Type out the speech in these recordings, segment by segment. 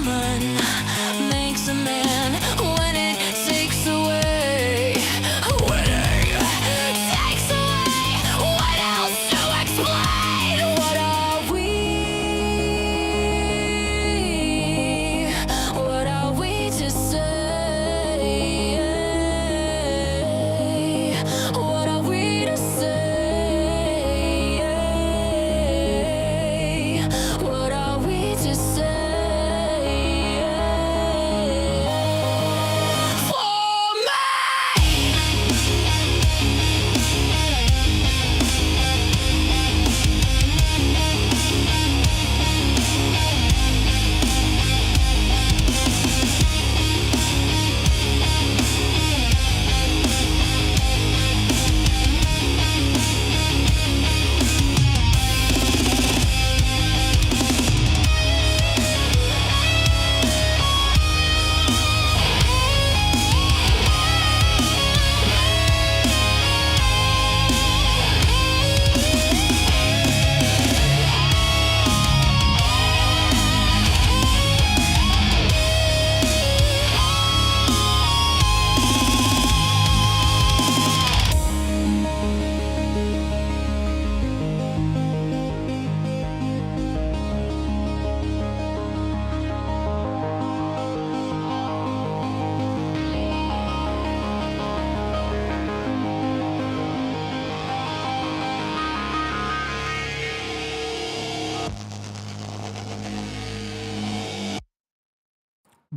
woman makes a man when it takes away. When it takes away, what else to explain? What are we? What are we to say? What are we to say? What are we to say? For me!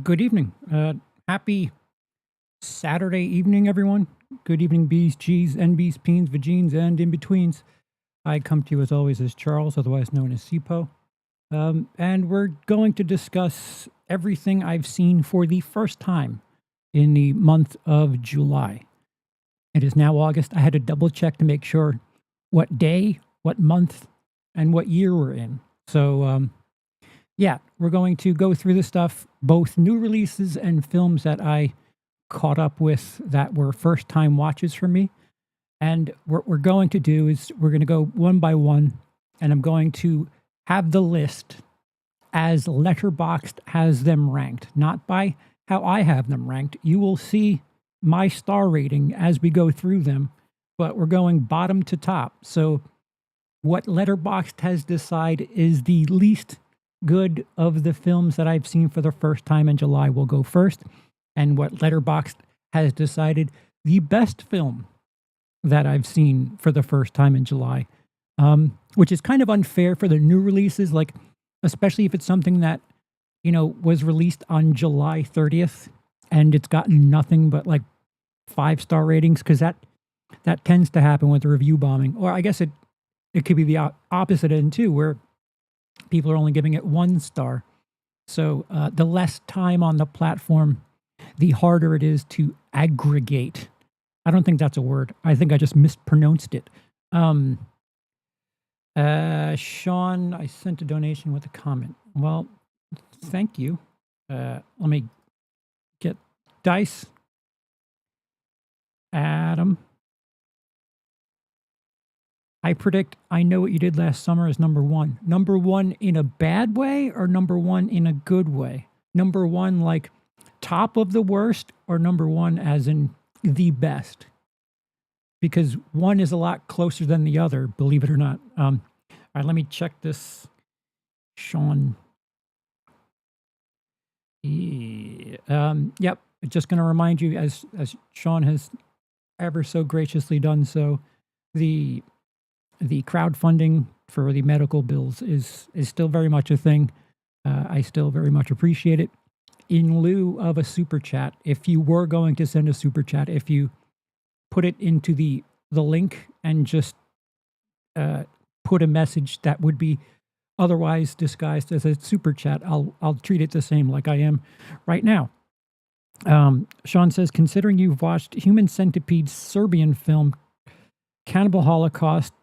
Good evening. Happy Saturday evening, everyone. Good evening, B's, G's, NB's, Peens, Vagines, and in-betweens. I come to you as always as Charles, otherwise known as Sipo. And we're going to discuss everything I've seen for the first time in the month of July. It is now August. I had to double check to make sure what day, what month, and what year we're in. So, yeah, we're going to go through the stuff, both new releases and films that I caught up with that were first-time watches for me. And what we're going to do is we're going to go one by one, and I'm going to have the list as Letterboxd has them ranked, not by how I have them ranked. You will see my star rating as we go through them, but we're going bottom to top. So what Letterboxd has decided is the least good of the films that I've seen for the first time in July will go first, and what Letterboxd has decided the best film that I've seen for the first time in July, which is kind of unfair for the new releases, like especially if it's something that, you know, was released on July 30th and it's gotten nothing but like 5-star ratings, because that tends to happen with review bombing. Or I guess it could be the opposite end too, where people are only giving it 1 star. So the less time on the platform, the harder it is to aggregate. I don't think that's a word. I think I just mispronounced it. Sean, I sent a donation with a comment. Well, thank you. Let me get Dice. Adam. I predict I Know What You Did Last Summer is number 1. Number 1 in a bad way or number 1 in a good way? Number 1 like top of the worst, or number 1 as in the best? Because one is a lot closer than the other, believe it or not. All right, let me check this. Sean. Yep, just going to remind you, as Sean has ever so graciously done so, the crowdfunding for the medical bills is still very much a thing. I still very much appreciate it. In lieu of a super chat, if you were going to send a super chat, if you put it into the link and just put a message that would be otherwise disguised as a super chat, I'll treat it the same like I am right now. Sean says, considering you've watched Human Centipede's Serbian film Cannibal Holocaust,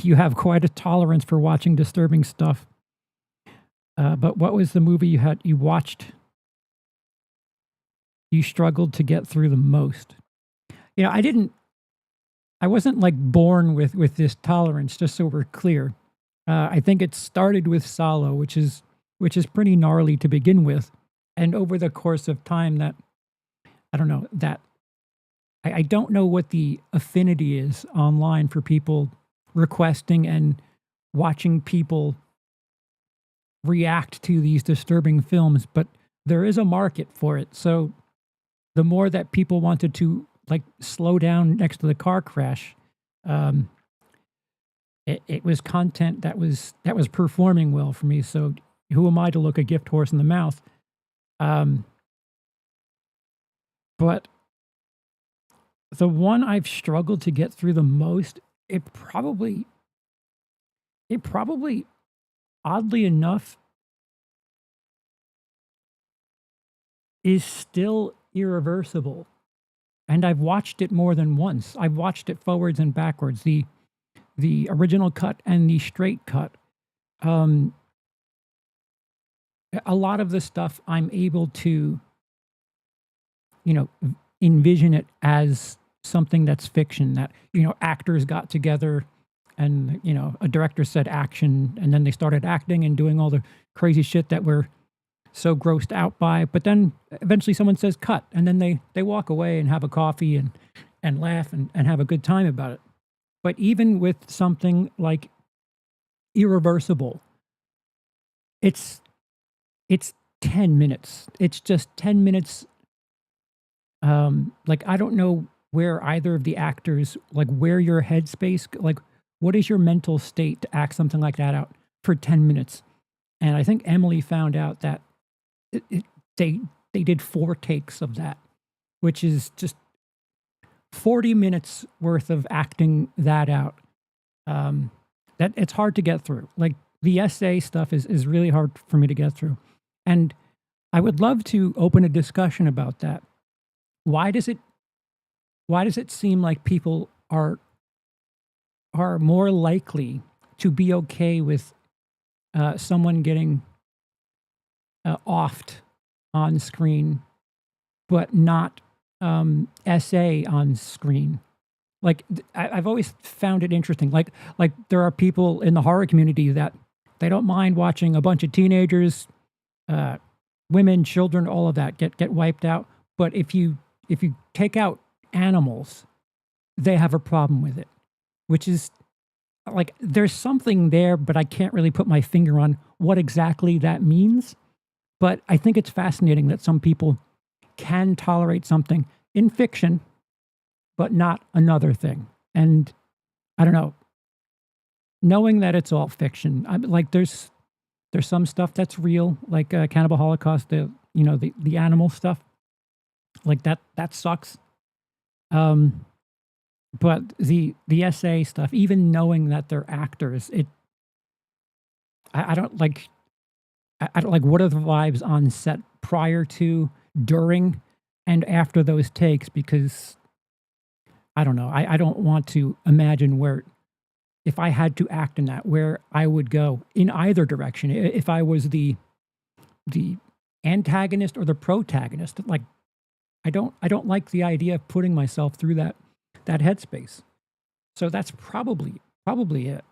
you have quite a tolerance for watching disturbing stuff. But what was the movie you watched you struggled to get through the most? You know, I wasn't like born with this tolerance, just so we're clear. I think it started with Salo, which is which is pretty gnarly to begin with. And over the course of time, that I don't know that I don't know what the affinity is online for people requesting and watching people react to these disturbing films, but there is a market for it. So the more that people wanted to like slow down next to the car crash, it was content that was performing well for me. So who am I to look a gift horse in the mouth? But the one I've struggled to get through the most, it probably, oddly enough, is still Irreversible. And I've watched it more than once. I've watched it forwards and backwards, the original cut and the straight cut. A lot of the stuff I'm able to, envision it as something that's fiction, that, actors got together and, a director said action, and then they started acting and doing all the crazy shit that we're so grossed out by. But then eventually someone says cut, and then they walk away and have a coffee and laugh and have a good time about it. But even with something like Irreversible, it's 10 minutes. It's just 10 minutes. Like, I don't know where either of the actors, like, where your headspace, like, what is your mental state to act something like that out for 10 minutes? And I think Emily found out that they did 4 takes of that, which is just 40 minutes worth of acting that out. That it's hard to get through. Like, the essay stuff is really hard for me to get through. And I would love to open a discussion about that. Why does it seem like people are more likely to be okay with someone getting offed on screen, but not essay on screen? Like, I've always found it interesting. Like there are people in the horror community that they don't mind watching a bunch of teenagers, women, children, all of that get wiped out. But if you take out animals, they have a problem with it, which is like, there's something there, but I can't really put my finger on what exactly that means. But I think it's fascinating that some people can tolerate something in fiction, but not another thing. And I don't know, knowing that it's all fiction, like, there's some stuff that's real, like Cannibal Holocaust, the animal stuff, like that sucks. But the essay stuff, even knowing that they're actors, I don't like. I don't like, what are the vibes on set prior to, during, and after those takes? Because I don't know. I don't want to imagine where, if I had to act in that, where I would go in either direction. If I was the antagonist or the protagonist, like, I don't like the idea of putting myself through that headspace. So that's probably it.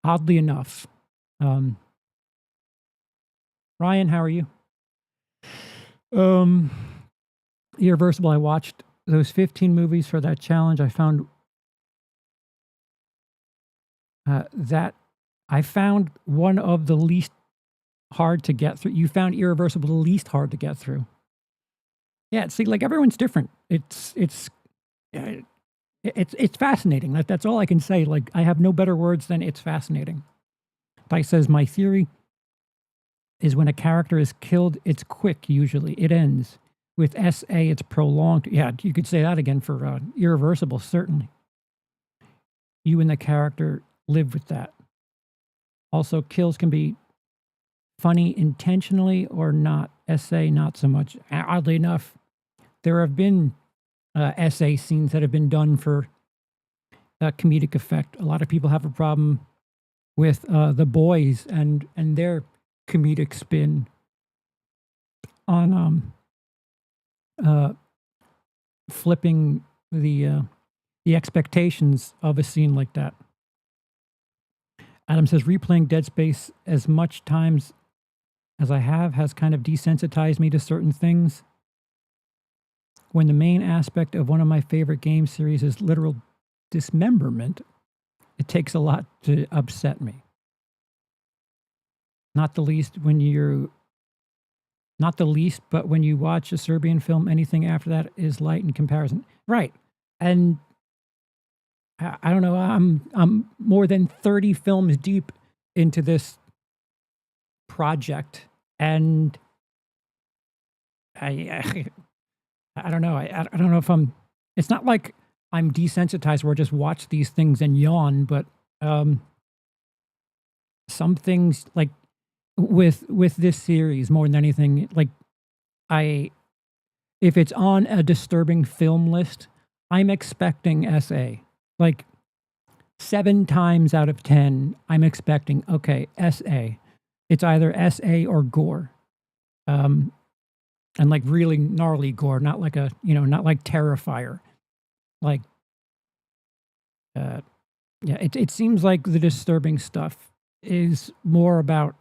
Oddly enough. Ryan, how are you? Irreversible, I watched those 15 movies for that challenge. I found that I found one of the least hard to get through. You found Irreversible the least hard to get through. Yeah, see, like, everyone's different. It's fascinating. That's all I can say. Like, I have no better words than it's fascinating. Dice says, my theory is when a character is killed, it's quick usually. It ends. With SA, it's prolonged. Yeah, you could say that again for Irreversible, certainly. You and the character live with that. Also, kills can be funny intentionally or not. SA, not so much. Oddly enough, there have been SA scenes that have been done for comedic effect. A lot of people have a problem with The Boys and their comedic spin on flipping the expectations of a scene like that. Adam says, replaying Dead Space as much times as I have has kind of desensitized me to certain things. When the main aspect of one of my favorite game series is literal dismemberment, it takes a lot to upset me. Not the least, but when you watch a Serbian film, anything after that is light in comparison. Right. And I don't know, I'm more than 30 films deep into this project, and I don't know. I don't know if it's not like I'm desensitized where I just watch these things and yawn, but some things, like with this series more than anything, like if it's on a disturbing film list, I'm expecting SA. Like 7 times out of 10, I'm expecting, okay, SA. It's either SA or gore. And like really gnarly gore, not like not like Terrifier. Like, yeah, it seems like the disturbing stuff is more about,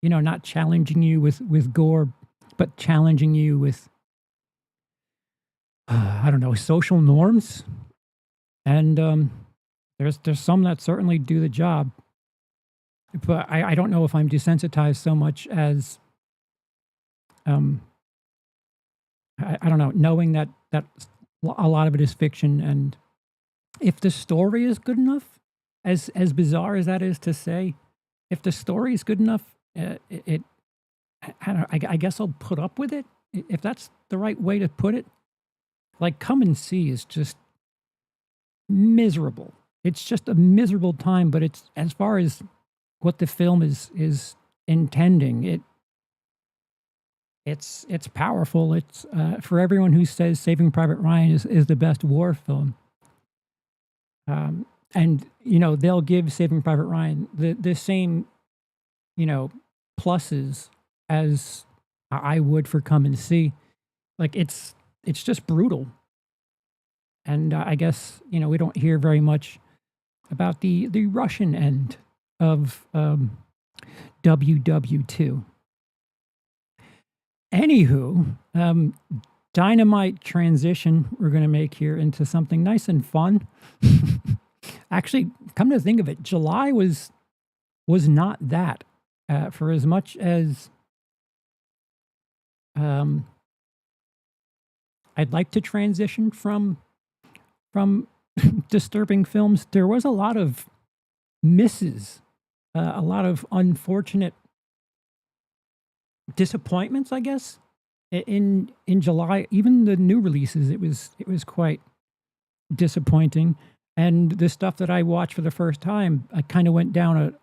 not challenging you with gore, but challenging you with, I don't know, social norms. And there's some that certainly do the job. But I don't know if I'm desensitized so much as, I don't know, knowing that a lot of it is fiction, and if the story is good enough, as bizarre as that is to say, if the story is good enough, I guess I'll put up with it, if that's the right way to put it. Like, Come and See is just miserable. It's just a miserable time, but it's, as far as what the film is intending, it's powerful. It's for everyone who says Saving Private Ryan is the best war film. And they'll give Saving Private Ryan the same pluses as I would for Come and See. Like, it's just brutal. And I guess we don't hear very much about the Russian end of WW2. Anywho, dynamite transition we're going to make here into something nice and fun. Actually, come to think of it, July was not that. For as much as I'd like to transition from disturbing films, there was a lot of misses, a lot of unfortunate disappointments, I guess, in July. Even the new releases, it was quite disappointing. And the stuff that I watched for the first time, I kind of went down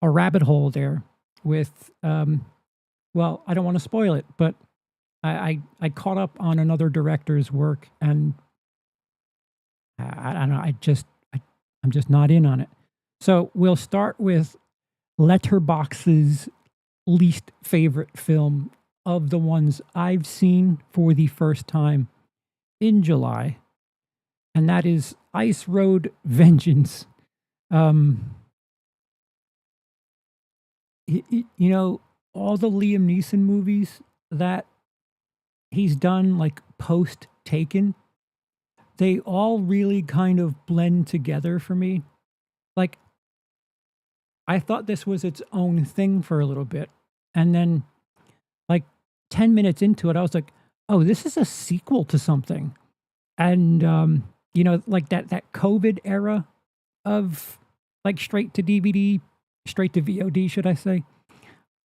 a rabbit hole there with, well, I don't want to spoil it, but I caught up on another director's work, and I don't know, I'm just not in on it. So we'll start with Letterboxd's least favorite film of the ones I've seen for the first time in July, and that is Ice Road Vengeance. All the Liam Neeson movies that he's done, like post Taken, they all really kind of blend together for me. Like, I thought this was its own thing for a little bit, and then like 10 minutes into it, I was like, oh, this is a sequel to something. And like that COVID era of like straight to DVD, straight to VOD, should I say?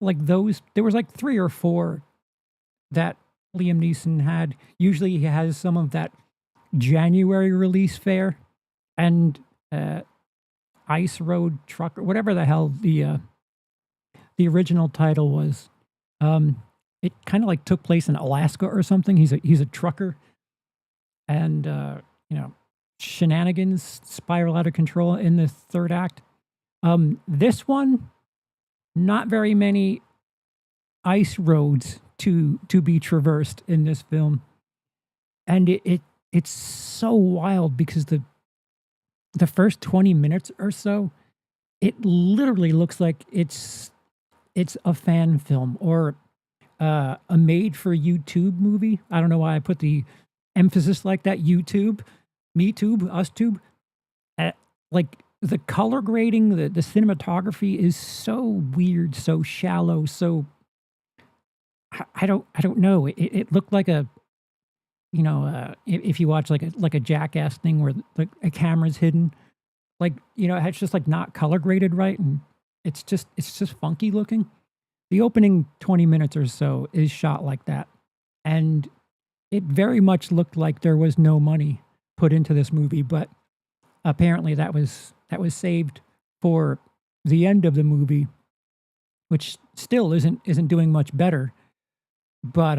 Like those, there was like 3 or 4 that Liam Neeson had. Usually he has some of that January release fare, and Ice Road Trucker, whatever the hell the original title was. It kind of like took place in Alaska or something. He's a trucker, and shenanigans spiral out of control in the third act. This one, not very many ice roads to be traversed in this film, and it's so wild because the first 20 minutes or so it literally looks like it's a fan film or a made for YouTube movie. I don't know why I put the emphasis like that. YouTube, me tube, us tube. Like the color grading, the cinematography is so weird, so shallow, so I don't know. It looked like a if you watch like a Jackass thing where like a camera's hidden, like it's just like not color graded right, and it's just funky looking. The opening 20 minutes or so is shot like that, and it very much looked like there was no money put into this movie, but apparently that was saved for the end of the movie, which still isn't doing much better. But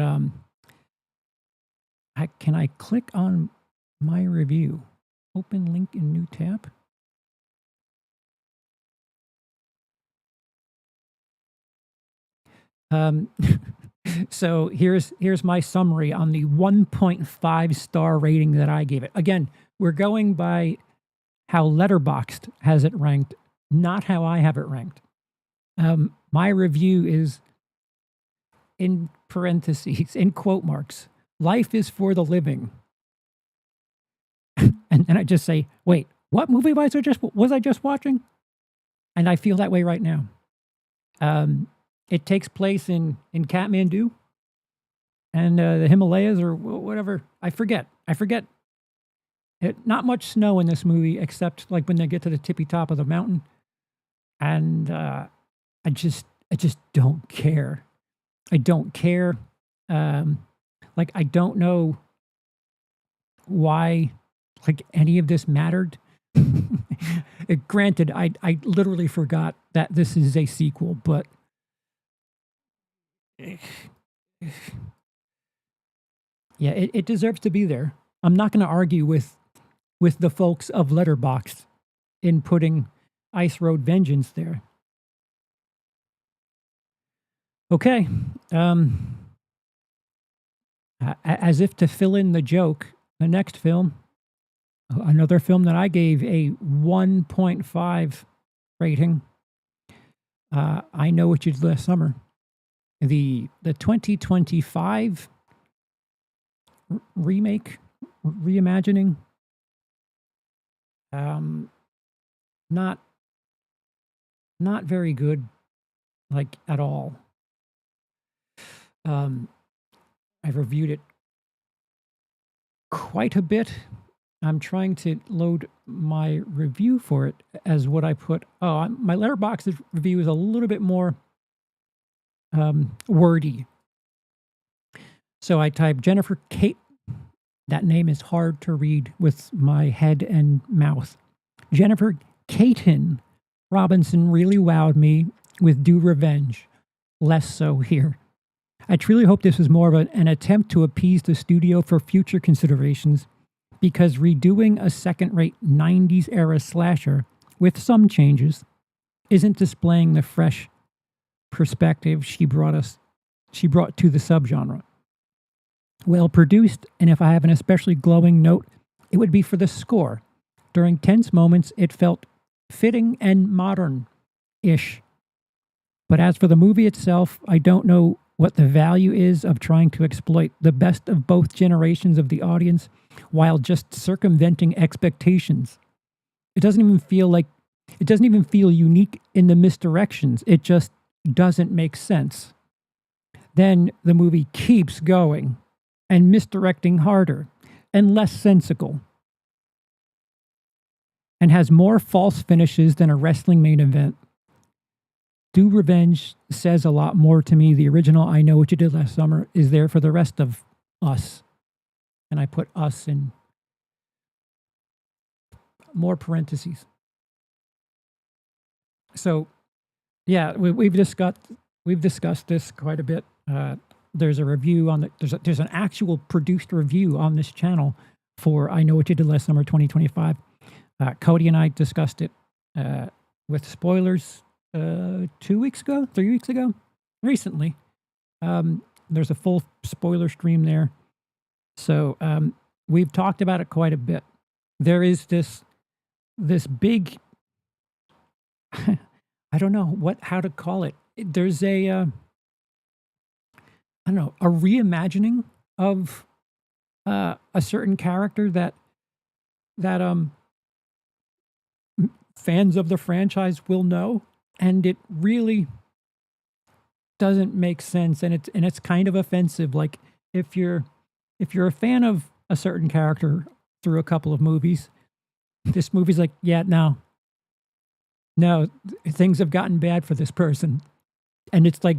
can I click on my review? Open link in new tab. So here's my summary on the 1.5 star rating that I gave it. Again, we're going by how Letterboxd has it ranked, not how I have it ranked. My review is in parentheses, in quote marks, life is for the living. and I just say, wait, what movie was I just watching? And I feel that way right now. It takes place in Kathmandu and the Himalayas or whatever. I forget. Not much snow in this movie except like when they get to the tippy top of the mountain. And I just don't care. I don't care. Like I don't know why like any of this mattered. Granted, I literally forgot that this is a sequel, but yeah, it deserves to be there. I'm not going to argue with the folks of Letterboxd in putting Ice Road Vengeance there. Okay. As if to fill in the joke, the next film, another film that I gave a 1.5 rating, I Know What You Did Last Summer. The 2025 remake, reimagining, not very good, like at all. I've reviewed it quite a bit. I'm trying to load my review for it as what I put. Oh, my Letterboxd review is a little bit more wordy. So I type Jennifer Kate. That name is hard to read with my head and mouth. Jennifer Caton Robinson really wowed me with Due Revenge. Less so here. I truly hope this is more of an attempt to appease the studio for future considerations, because redoing a second-rate 90s era slasher with some changes isn't displaying the fresh perspective she brought to the subgenre. Well produced, and if I have an especially glowing note, it would be for the score. During tense moments, it felt fitting and modern-ish. But as for the movie itself, I don't know what the value is of trying to exploit the best of both generations of the audience while just circumventing expectations. It doesn't even feel unique in the misdirections. It just doesn't make sense. Then the movie keeps going and misdirecting harder and less sensical, and has more false finishes than a wrestling main event. Due Revenge says a lot more to me. The original I Know What You Did Last Summer is there for the rest of us. And I put us in more parentheses. So, yeah, we've discussed this quite a bit. There's a review on there's an actual produced review on this channel for I Know What You Did Last Summer 2025. Cody and I discussed it with spoilers 3 weeks ago, recently. There's a full spoiler stream there. So we've talked about it quite a bit. There is this big, I don't know how to call it. There's I don't know, a reimagining of a certain character that fans of the franchise will know, and it really doesn't make sense, and it's kind of offensive. Like if you're a fan of a certain character through a couple of movies, this movie's like, yeah, no, things have gotten bad for this person, and it's like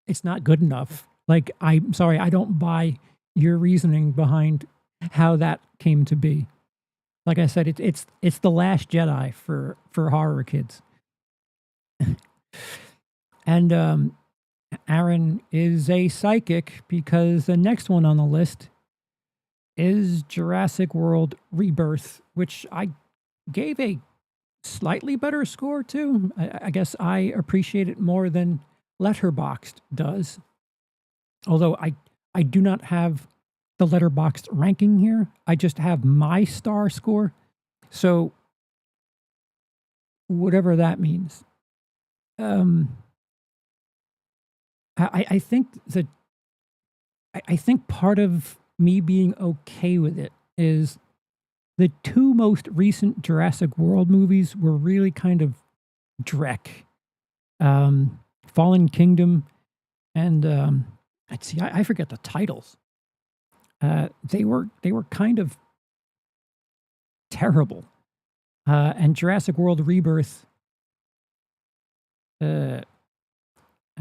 it's not good enough. Like, I'm sorry, I don't buy your reasoning behind how that came to be. Like I said, it's the Last Jedi for horror kids. And Aaron is a psychic because the next one on the list is Jurassic World Rebirth, which I gave a slightly better score to. I guess I appreciate it more than Letterboxd does. Although I do not have the Letterboxd ranking here. I just have my star score. So whatever that means. I think that I think part of me being okay with it is the two most recent Jurassic World movies were really kind of dreck. Fallen Kingdom and let's see, I forget the titles. They were kind of terrible. And Jurassic World Rebirth.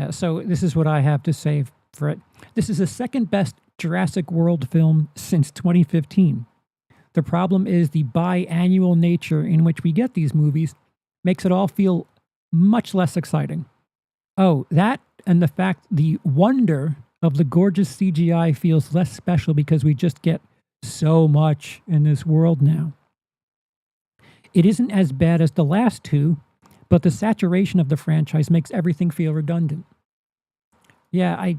So this is what I have to say for it. This is the second best Jurassic World film since 2015. The problem is the biannual nature in which we get these movies makes it all feel much less exciting. Oh, that and the fact the wonder of the gorgeous CGI feels less special because we just get so much in this world now. It isn't as bad as the last two, but the saturation of the franchise makes everything feel redundant. Yeah,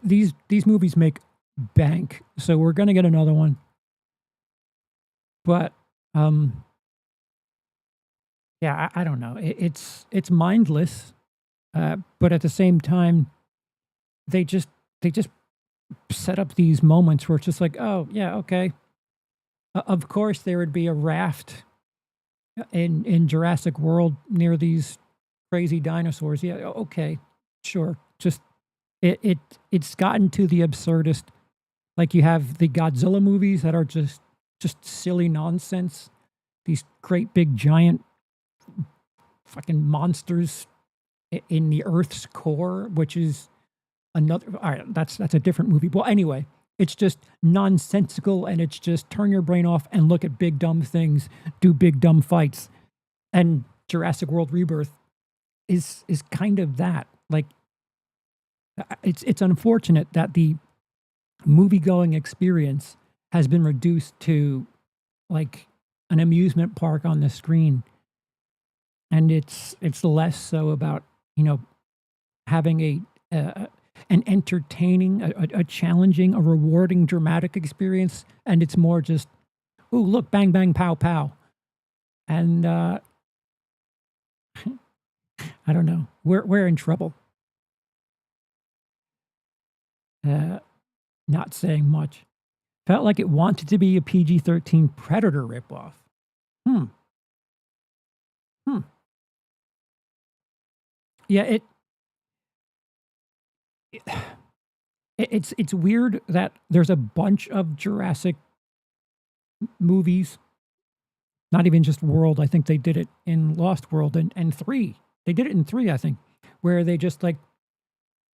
these movies make bank, so we're gonna get another one. But yeah, I don't know. It's mindless, but at the same time, they just set up these moments where it's just like, oh yeah, okay. Of course, there would be a raft in Jurassic World near these crazy dinosaurs. Yeah, okay, sure. Just it's gotten to the absurdist. Like you have the Godzilla movies that are just silly nonsense. These great big giant fucking monsters in the Earth's core, which is another. All right, that's a different movie. Well, anyway, it's just nonsensical, and it's just turn your brain off and look at big dumb things, do big dumb fights, and Jurassic World Rebirth is kind of that. Like, it's unfortunate that the movie-going experience has been reduced to like an amusement park on the screen, and it's less so about, you know, having an entertaining, a challenging, a rewarding, dramatic experience, and it's more just, oh look, bang bang pow pow, and I don't know, we're in trouble. Not saying much. Felt like it wanted to be a PG-13 Predator ripoff. Yeah, it's weird that there's a bunch of Jurassic movies, not even just World. I think they did it in Lost World and 3. They did it in 3, I think, where they just like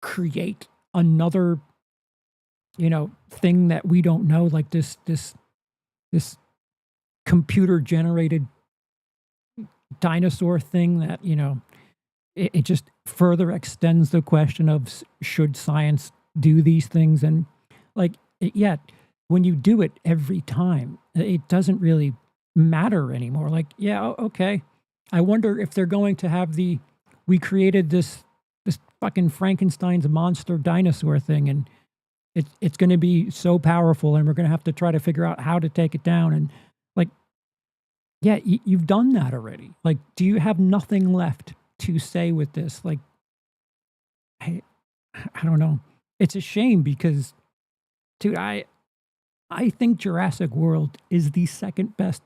create another, you know, thing that we don't know, like this computer generated dinosaur thing that, you know, it just further extends the question of should science do these things. And like, yet when you do it every time, it doesn't really matter anymore. Like, yeah, okay, I wonder if they're going to have we created this fucking Frankenstein's monster dinosaur thing, and it's going to be so powerful, and we're going to have to try to figure out how to take it down. And like, yeah, you've done that already. Like, do you have nothing left to say with this? Like, I, I don't know. It's a shame because, dude, I think Jurassic World is the second best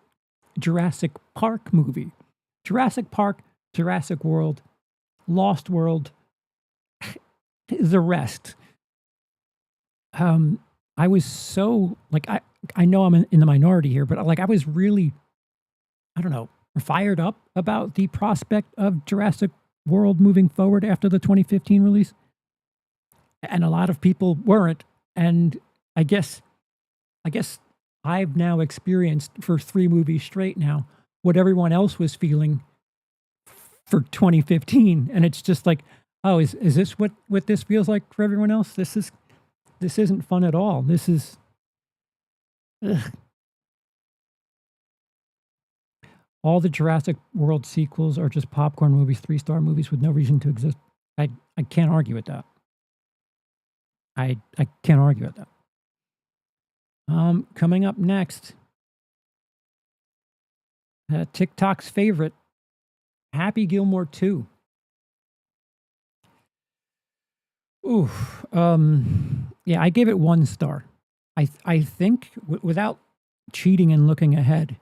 Jurassic Park movie. Jurassic Park, Jurassic World, Lost World, the rest. I was so like I know I'm in the minority here, but like I was really, I don't know, fired up about the prospect of Jurassic World moving forward after the 2015 release, and a lot of people weren't. And I guess I've now experienced for 3 movies straight now what everyone else was feeling for 2015, and it's just like, oh, is this what this feels like for everyone else? This isn't fun at all. This is ugh. All the Jurassic World sequels are just popcorn movies, 3-star movies with no reason to exist. I can't argue with that. I can't argue with that. Coming up next, TikTok's favorite, Happy Gilmore 2. Ooh, yeah, I gave it 1 star. I think without cheating and looking ahead,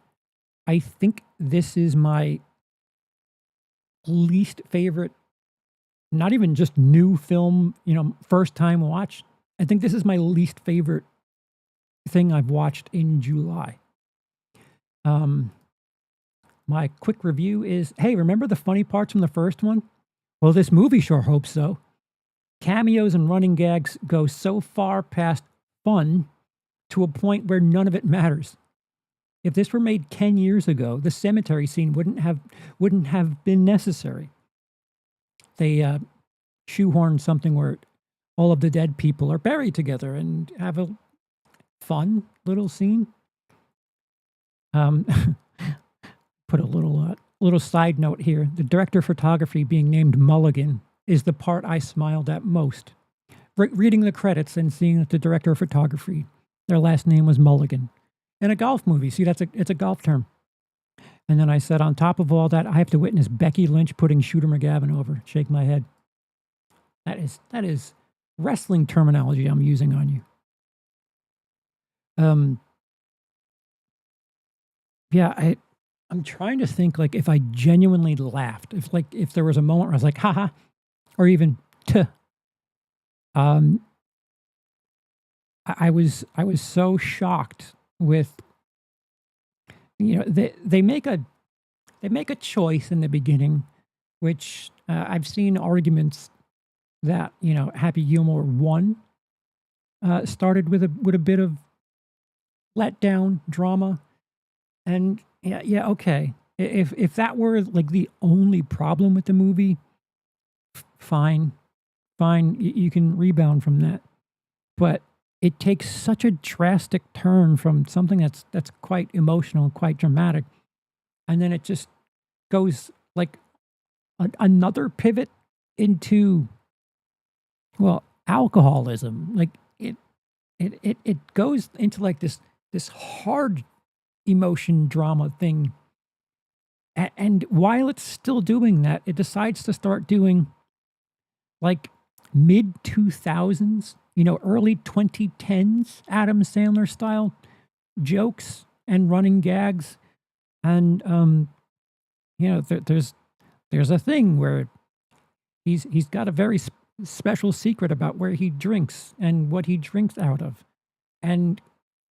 I think this is my least favorite, not even just new film, first time watch. I think this is my least favorite thing I've watched in July. My quick review is, hey, remember the funny parts from the first one? Well, this movie sure hopes so. Cameos and running gags go so far past fun to a point where none of it matters. If this were made 10 years ago, the cemetery scene wouldn't have been necessary. They shoehorned something where all of the dead people are buried together and have a fun little scene. Put a little side note here. The director of photography being named Mulligan is the part I smiled at most. Reading the credits and seeing that the director of photography, their last name was Mulligan. In a golf movie, see, it's a golf term. And then I said, on top of all that, I have to witness Becky Lynch putting Shooter McGavin over. Shake my head. That is wrestling terminology I'm using on you. Yeah, I'm trying to think, like, if I genuinely laughed, if there was a moment where I was like, haha, or even tuh. I was so shocked with, they make a choice in the beginning, which I've seen arguments that, Happy Gilmore 1 started with a bit of letdown drama. And yeah, okay. If that were like the only problem with the movie, fine. You can rebound from that. But it takes such a drastic turn from something that's quite emotional, quite dramatic, and then it just goes like another pivot into, well, alcoholism. Like it goes into like this hard emotion drama thing. And while it's still doing that, it decides to start doing like mid 2000s, early 2010s Adam Sandler style jokes and running gags. And there's a thing where he's got a very special secret about where he drinks and what he drinks out of. And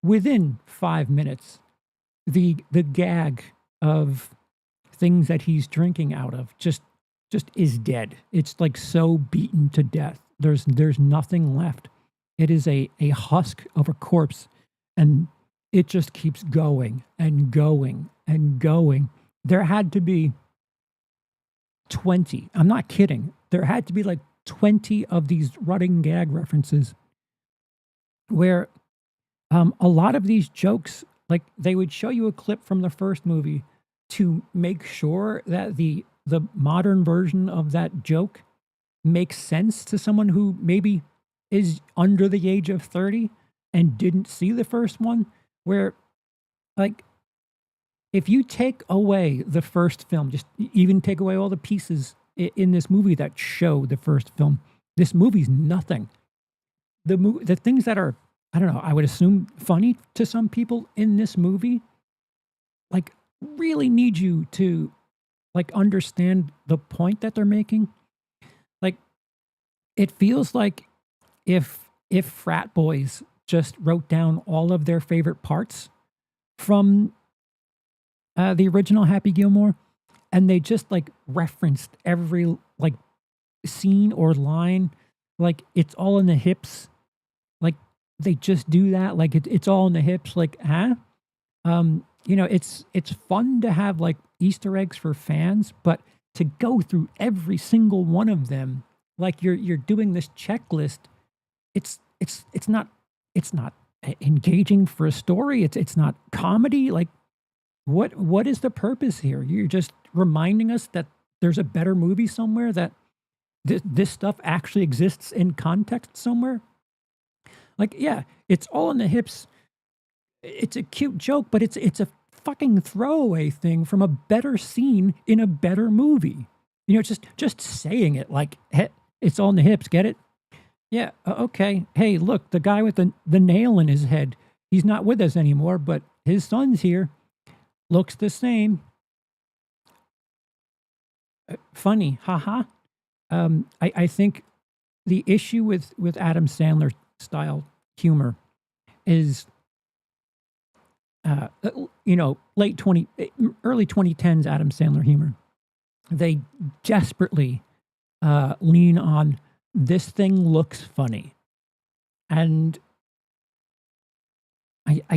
within 5 minutes, the gag of things that he's drinking out of just is dead. It's like so beaten to death. There's nothing left. It is a husk of a corpse, and it just keeps going and going and going. There had to be 20. I'm not kidding. There had to be like 20 of these running gag references where a lot of these jokes, like they would show you a clip from the first movie to make sure that the modern version of that joke makes sense to someone who maybe is under the age of 30 and didn't see the first one, where like if you take away the first film, just even take away all the pieces in this movie that show the first film, this movie's nothing. The things that are, I don't know, I would assume funny to some people in this movie, like really need you to like understand the point that they're making. Like it feels like if frat boys just wrote down all of their favorite parts from the original Happy Gilmore, and they just like referenced every like scene or line, like it's all in the hips, like they just do that, like it's all in the hips, like huh? You know, it's fun to have like Easter eggs for fans, but to go through every single one of them, like you're doing this checklist, it's not engaging for a story. It's not comedy. Like what is the purpose here? You're just reminding us that there's a better movie somewhere, that this stuff actually exists in context somewhere. Like, yeah, it's all in the hips. It's a cute joke, but it's a fucking throwaway thing from a better scene in a better movie. You know, just saying it like, hey, it's all in the hips. Get it? Yeah. Okay. Hey, look, the guy with the nail in his head, he's not with us anymore, but his son's here. Looks the same. Funny. Haha. I think the issue with Adam Sandler style humor is, you know, early 2010s Adam Sandler humor. They desperately lean on this thing looks funny, and I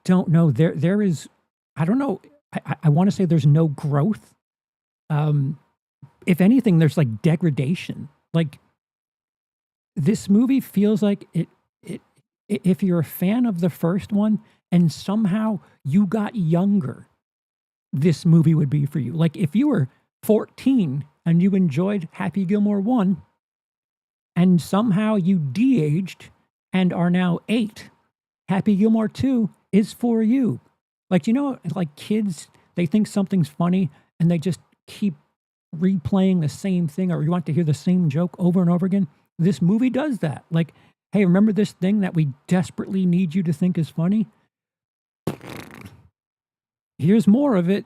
don't know. There is, I don't know. I want to say there's no growth. If anything, there's like degradation. Like this movie feels like it. If you're a fan of the first one and somehow you got younger, this movie would be for you. Like if you were 14 and you enjoyed Happy Gilmore 1 and somehow you de-aged and are now 8, Happy Gilmore 2 is for you. Like, you know, like kids, they think something's funny and they just keep replaying the same thing, or you want to hear the same joke over and over again. This movie does that. Like, hey, remember this thing that we desperately need you to think is funny? Here's more of it.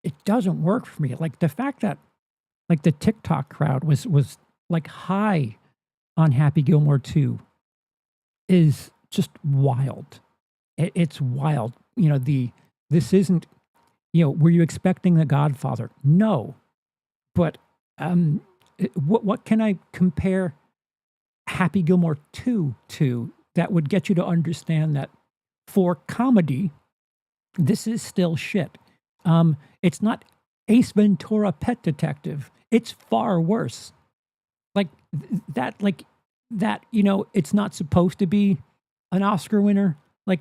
It doesn't work for me. Like the fact that like the TikTok crowd was like high on Happy Gilmore 2 is just wild. It's wild. You know, this isn't, you know, were you expecting The Godfather? No. But what can I compare Happy Gilmore 2 to that would get you to understand that for comedy, this is still shit. It's not Ace Ventura Pet Detective. It's far worse. Like that, you know, it's not supposed to be an Oscar winner. Like,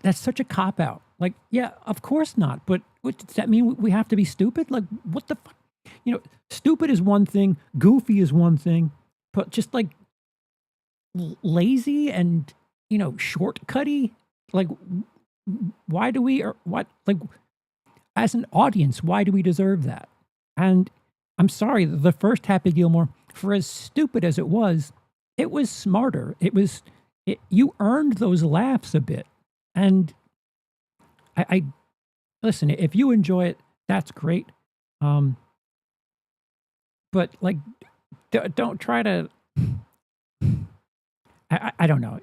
that's such a cop-out. Like, yeah, of course not. But what, does that mean we have to be stupid? Like, what the fuck? You know, stupid is one thing, goofy is one thing, but just like lazy and, you know, shortcutty, like why do we, or what, like as an audience, why do we deserve that? And I'm sorry, the first Happy Gilmore, for as stupid as it was smarter. You earned those laughs a bit. And I listen, if you enjoy it, that's great. But like, don't try to, I don't know.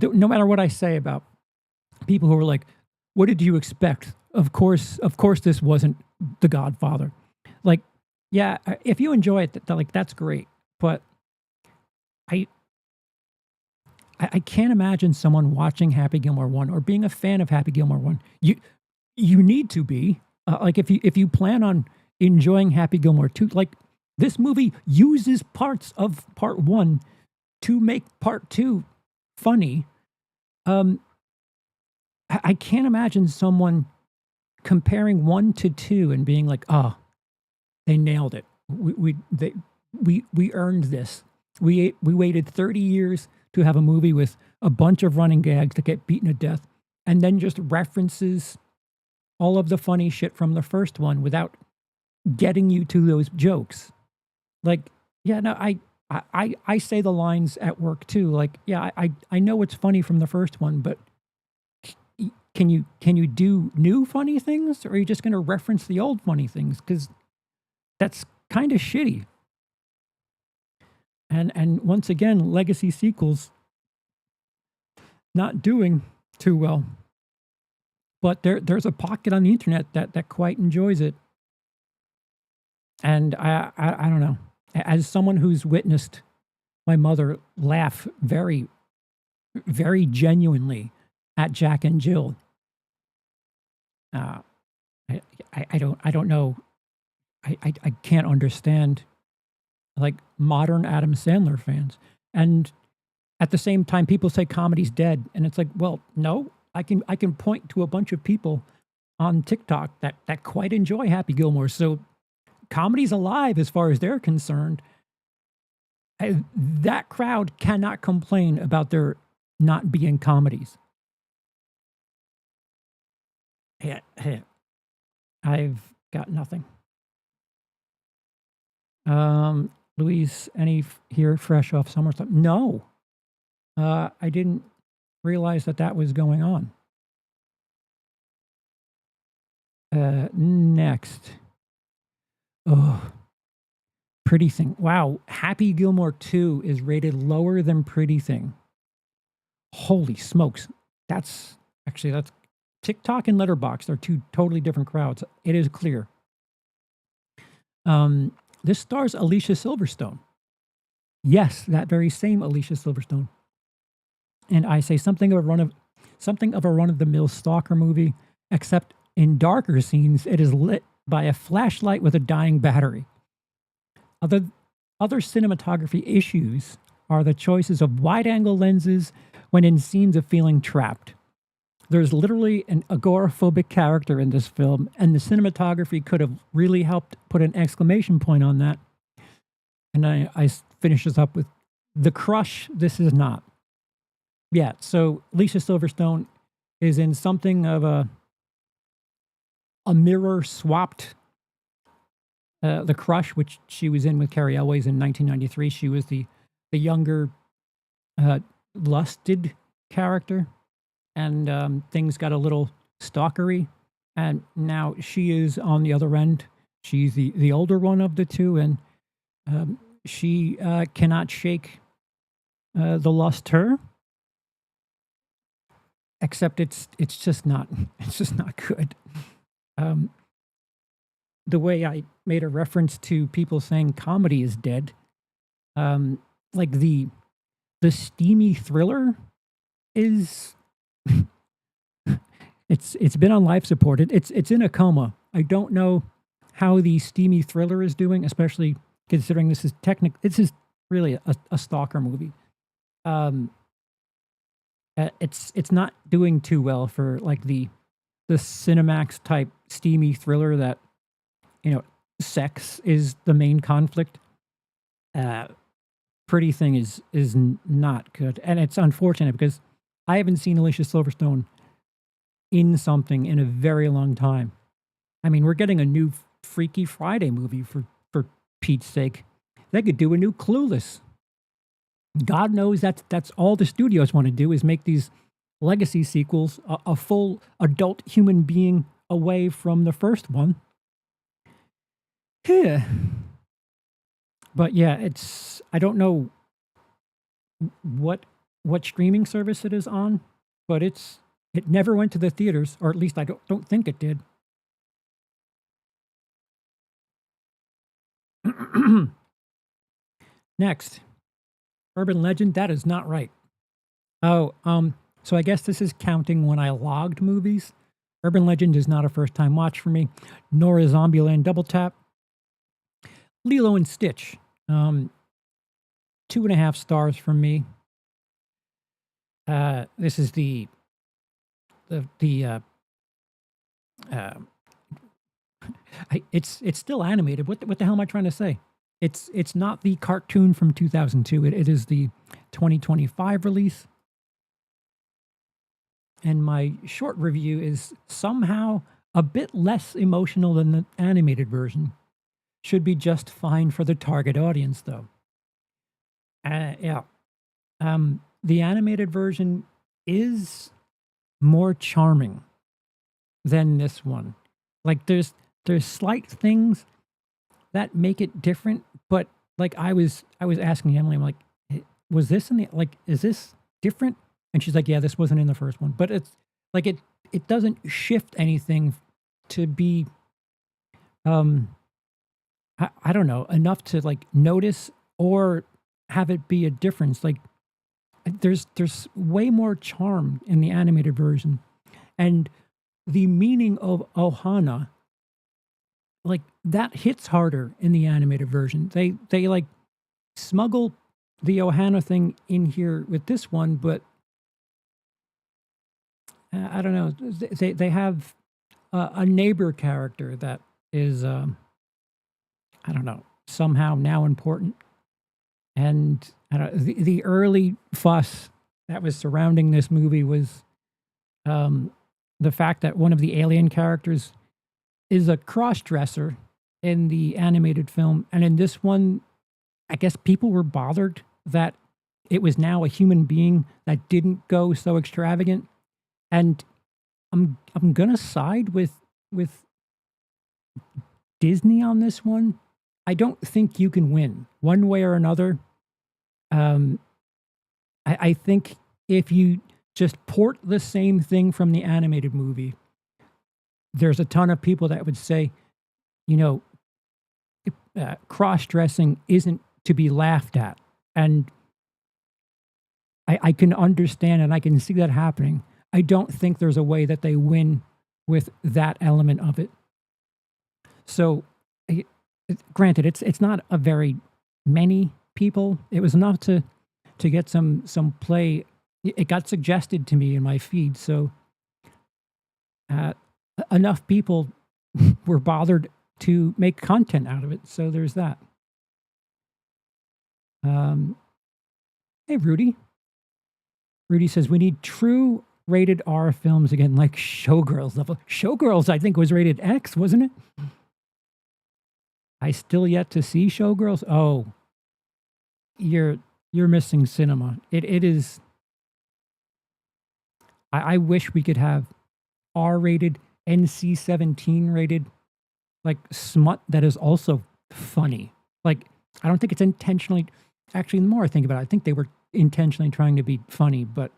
No matter what I say about people who are like, what did you expect? Of course, this wasn't The Godfather. Like, yeah, if you enjoy it, like that's great. But I can't imagine someone watching Happy Gilmore 1 or being a fan of Happy Gilmore 1. You need to be like if you plan on enjoying Happy Gilmore 2, like this movie uses parts of part 1 to make part 2 funny. I can't imagine someone comparing 1 to 2 and being like, "Oh, they nailed it. We earned this. We waited 30 years to have a movie with a bunch of running gags that get beaten to death, and then just references all of the funny shit from the first one without getting you to those jokes. Like, yeah, no, I say the lines at work too. Like, yeah, I know it's funny from the first one, but can you do new funny things, or are you just going to reference the old funny things? Because that's kind of shitty. And once again, legacy sequels not doing too well. But there's a pocket on the internet that quite enjoys it. And I don't know. As someone who's witnessed my mother laugh very, very genuinely at Jack and Jill, I don't know. I can't understand like modern Adam Sandler fans. And at the same time, people say comedy's dead, and it's like, well, no. I can point to a bunch of people on TikTok that quite enjoy Happy Gilmore. So comedy's alive as far as they're concerned. That crowd cannot complain about there not being comedies. Yeah, I've got nothing. Louise, any here fresh off summer stuff? No. I didn't realize that was going on. Next. Oh, Pretty Thing. Wow. Happy Gilmore 2 is rated lower than Pretty Thing. Holy smokes. That's TikTok and Letterboxd are two totally different crowds. It is clear. This stars Alicia Silverstone. Yes, that very same Alicia Silverstone. And I say something of a run-of-the-mill stalker movie, except in darker scenes, it is lit by a flashlight with a dying battery. Other cinematography issues are the choices of wide-angle lenses when in scenes of feeling trapped. There's literally an agoraphobic character in this film, and the cinematography could have really helped put an exclamation point on that. And I finish this up with The Crush, this is not. Yeah, so Alicia Silverstone is in something of a mirror swapped The Crush, which she was in with Carrie Elways in 1993. She was the younger lusted character, and things got a little stalkery, and now she is on the other end. She's the older one of the two, and she cannot shake the lust her. Except it's just not good. The way I made a reference to people saying comedy is dead, like the steamy thriller is it's been on life support. It's in a coma. I don't know how the steamy thriller is doing, especially considering this is really a stalker movie. It's not doing too well for like the Cinemax type steamy thriller that, sex is the main conflict. Pretty Thing is not good, and it's unfortunate because I haven't seen Alicia Silverstone in something in a very long time. I mean, we're getting a new Freaky Friday movie for Pete's sake. They could do a new Clueless. God knows that's all the studios want to do is make these legacy sequels a full adult human being away from the first one. Yeah. But yeah, I don't know what streaming service it is on, but it never went to the theaters, or at least I don't think it did. Next. Urban Legend, that is not right. Oh, so I guess this is counting when I logged movies. Urban Legend is not a first-time watch for me, nor is Zombieland Double Tap. Lilo and Stitch, 2.5 stars from me. This is it's still animated. What the hell am I trying to say? It's not the cartoon from 2002. It is the 2025 release. and my short review is somehow a bit less emotional than the animated version. Should be just fine for the target audience, though. Yeah. The animated version is more charming than this one. Like there's slight things that make it different, but like I was asking Emily, I'm like, was this in the, like, is this different? And she's like, yeah, this wasn't in the first one, but it's like it doesn't shift anything to be I don't know, enough to like notice or have it be a difference. Like there's way more charm in the animated version, and the meaning of ohana, like that hits harder in the animated version. They like smuggle the ohana thing in here with this one, but I don't know. They have a neighbor character that is I don't know, somehow now important. And I don't, the early fuss that was surrounding this movie was the fact that one of the alien characters is a cross-dresser in the animated film. And in this one, I guess people were bothered that it was now a human being that didn't go so extravagant. And I'm gonna side with Disney on this one. I don't think you can win one way or another. I think if you just port the same thing from the animated movie, there's a ton of people that would say, you know, cross-dressing isn't to be laughed at. And I can understand and I can see that happening. I don't think there's a way that they win with that element of it. So, granted, it's not a very many people. It was enough to get some play. It got suggested to me in my feed, so enough people were bothered to make content out of it. So there's that. Hey, Rudy. Rudy says we need true rated R films again, like Showgirls level. Showgirls, I think, was rated X, wasn't it? I still yet to see Showgirls. Oh, you're missing cinema. It is. I wish we could have R-rated, NC-17 rated, like smut that is also funny. Like I don't think it's intentionally. Actually, the more I think about it, I think they were intentionally trying to be funny, but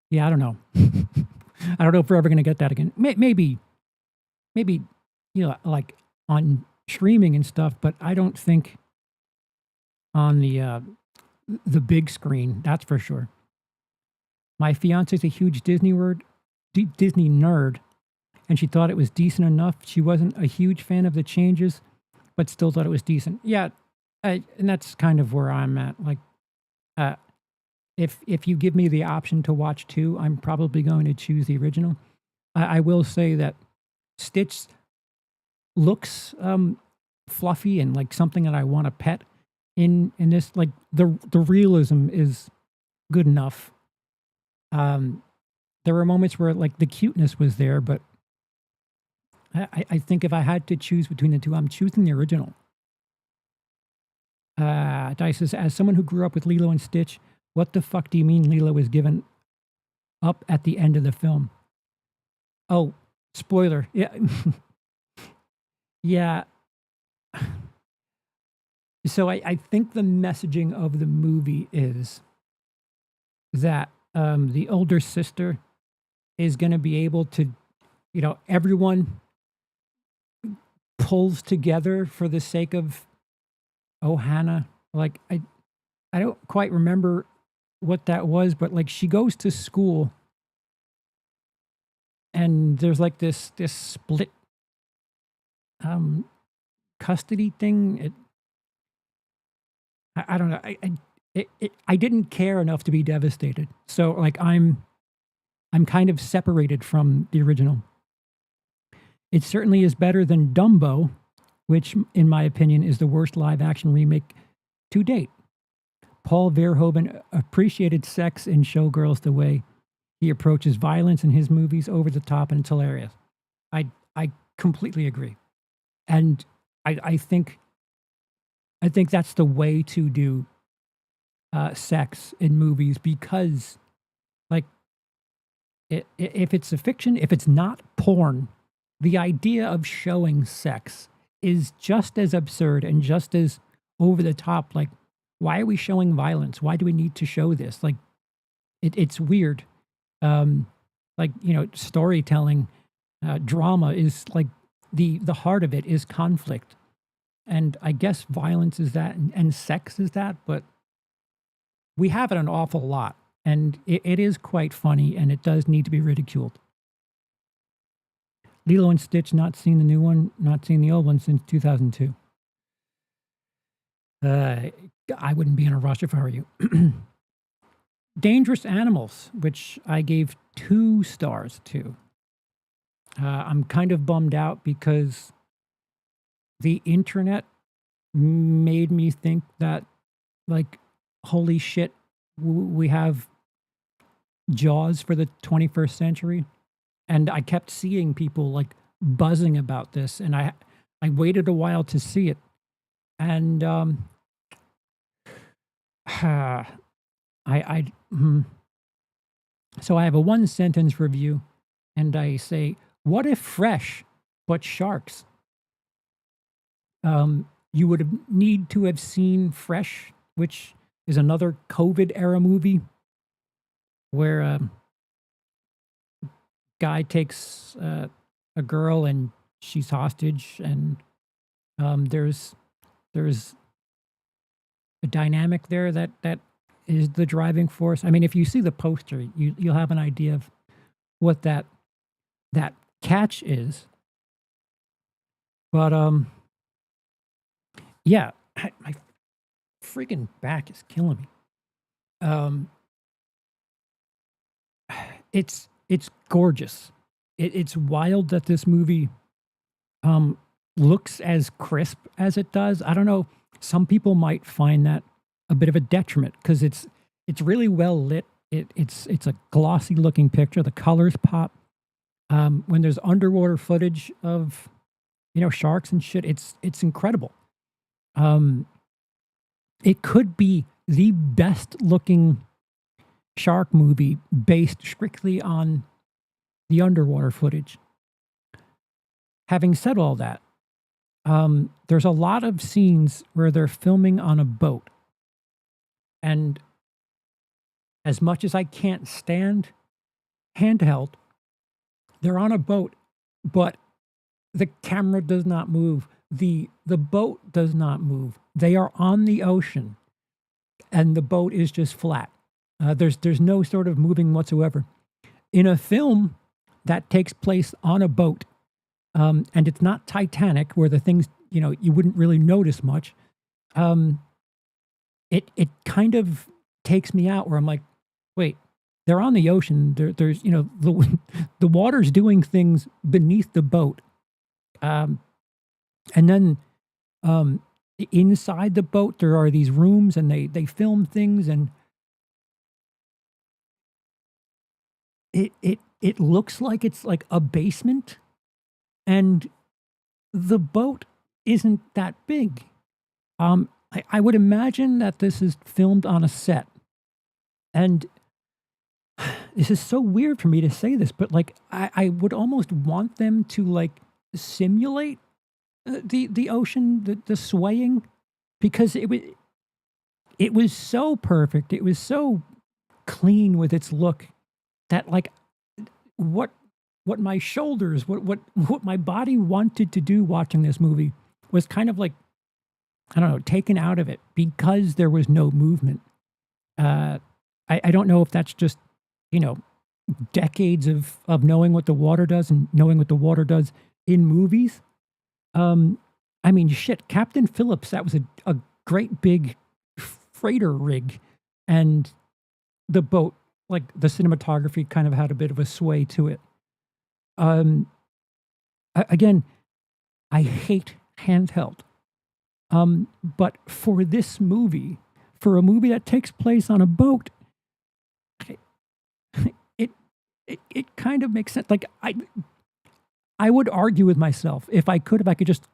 yeah, I don't know. I don't know if we're ever going to get that again. Maybe, you know, like on streaming and stuff, but I don't think on the big screen. That's for sure. My fiance's a huge Disney nerd, and she thought it was decent enough. She wasn't a huge fan of the changes, but still thought it was decent. Yeah, and that's kind of where I'm at. Like, if you give me the option to watch two, I'm probably going to choose the original. I will say that Stitch looks fluffy and like something that I want to pet in this. Like the realism is good enough. There were moments where like the cuteness was there, but I think if I had to choose between the two, I'm choosing the original. Dice says, as someone who grew up with Lilo and Stitch, what the fuck do you mean Lilo was given up at the end of the film? Oh, spoiler. Yeah. Yeah. So I think the messaging of the movie is that the older sister is going to be able to, you know, everyone pulls together for the sake of Ohana. Like, I don't quite remember what that was, but like she goes to school and there's like this split custody thing. I don't know. I didn't care enough to be devastated. So like I'm kind of separated from the original. It certainly is better than Dumbo, which in my opinion is the worst live action remake to date. Paul Verhoeven appreciated sex in Showgirls the way he approaches violence in his movies over the top, and it's hilarious. I completely agree, and I think that's the way to do sex in movies, because like if it's a fiction, if it's not porn, the idea of showing sex is just as absurd and just as over the top. Like, why are we showing violence? Why do we need to show this? Like, it's weird. Like, storytelling, drama is like the heart of it is conflict. And I guess violence is that, and sex is that, but we have it an awful lot. And it is quite funny, and it does need to be ridiculed. Lilo and Stitch, not seen the new one, not seen the old one since 2002. I wouldn't be in a rush if I were you. Dangerous Animals, which I gave 2 stars to. I'm kind of bummed out because the internet made me think that, like, holy shit, we have Jaws for the 21st century. And I kept seeing people like buzzing about this, and I waited a while to see it. And so I have a 1-sentence review, and I say, what if fresh but sharks? You would need to have seen Fresh, which is another COVID era movie where a guy takes a girl and she's hostage, and there's a dynamic there that is the driving force. I mean, if you see the poster, you'll have an idea of what that catch is. But yeah, my freaking back is killing me. It's gorgeous. It's wild that this movie looks as crisp as it does. I don't know. Some people might find that a bit of a detriment because it's really well lit. It's a glossy looking picture. The colors pop. When there's underwater footage of sharks and shit, it's incredible. It could be the best looking shark movie based strictly on the underwater footage. Having said all that, there's a lot of scenes where they're filming on a boat. And as much as I can't stand handheld, they're on a boat, but the camera does not move. The boat does not move. They are on the ocean, and the boat is just flat. There's no sort of moving whatsoever. In a film that takes place on a boat, and it's not Titanic, where the things, you wouldn't really notice much. It kind of takes me out where I'm like, wait, they're on the ocean. There's the water's doing things beneath the boat. And then inside the boat, there are these rooms, and they film things, and it looks like it's like a basement, and the boat isn't that big. I would imagine that this is filmed on a set, and this is so weird for me to say this, but like I would almost want them to like simulate the ocean, the swaying, because it was so perfect. It was so clean with its look that like what my shoulders, what my body wanted to do watching this movie was kind of like, I don't know, taken out of it because there was no movement. I don't know if that's just, decades of knowing what the water does and knowing what the water does in movies. I mean, shit, Captain Phillips, that was a great big freighter rig, and the boat, like the cinematography kind of had a bit of a sway to it. Again, I hate handheld. But for this movie, for a movie that takes place on a boat, it kind of makes sense. Like I would argue with myself if I could just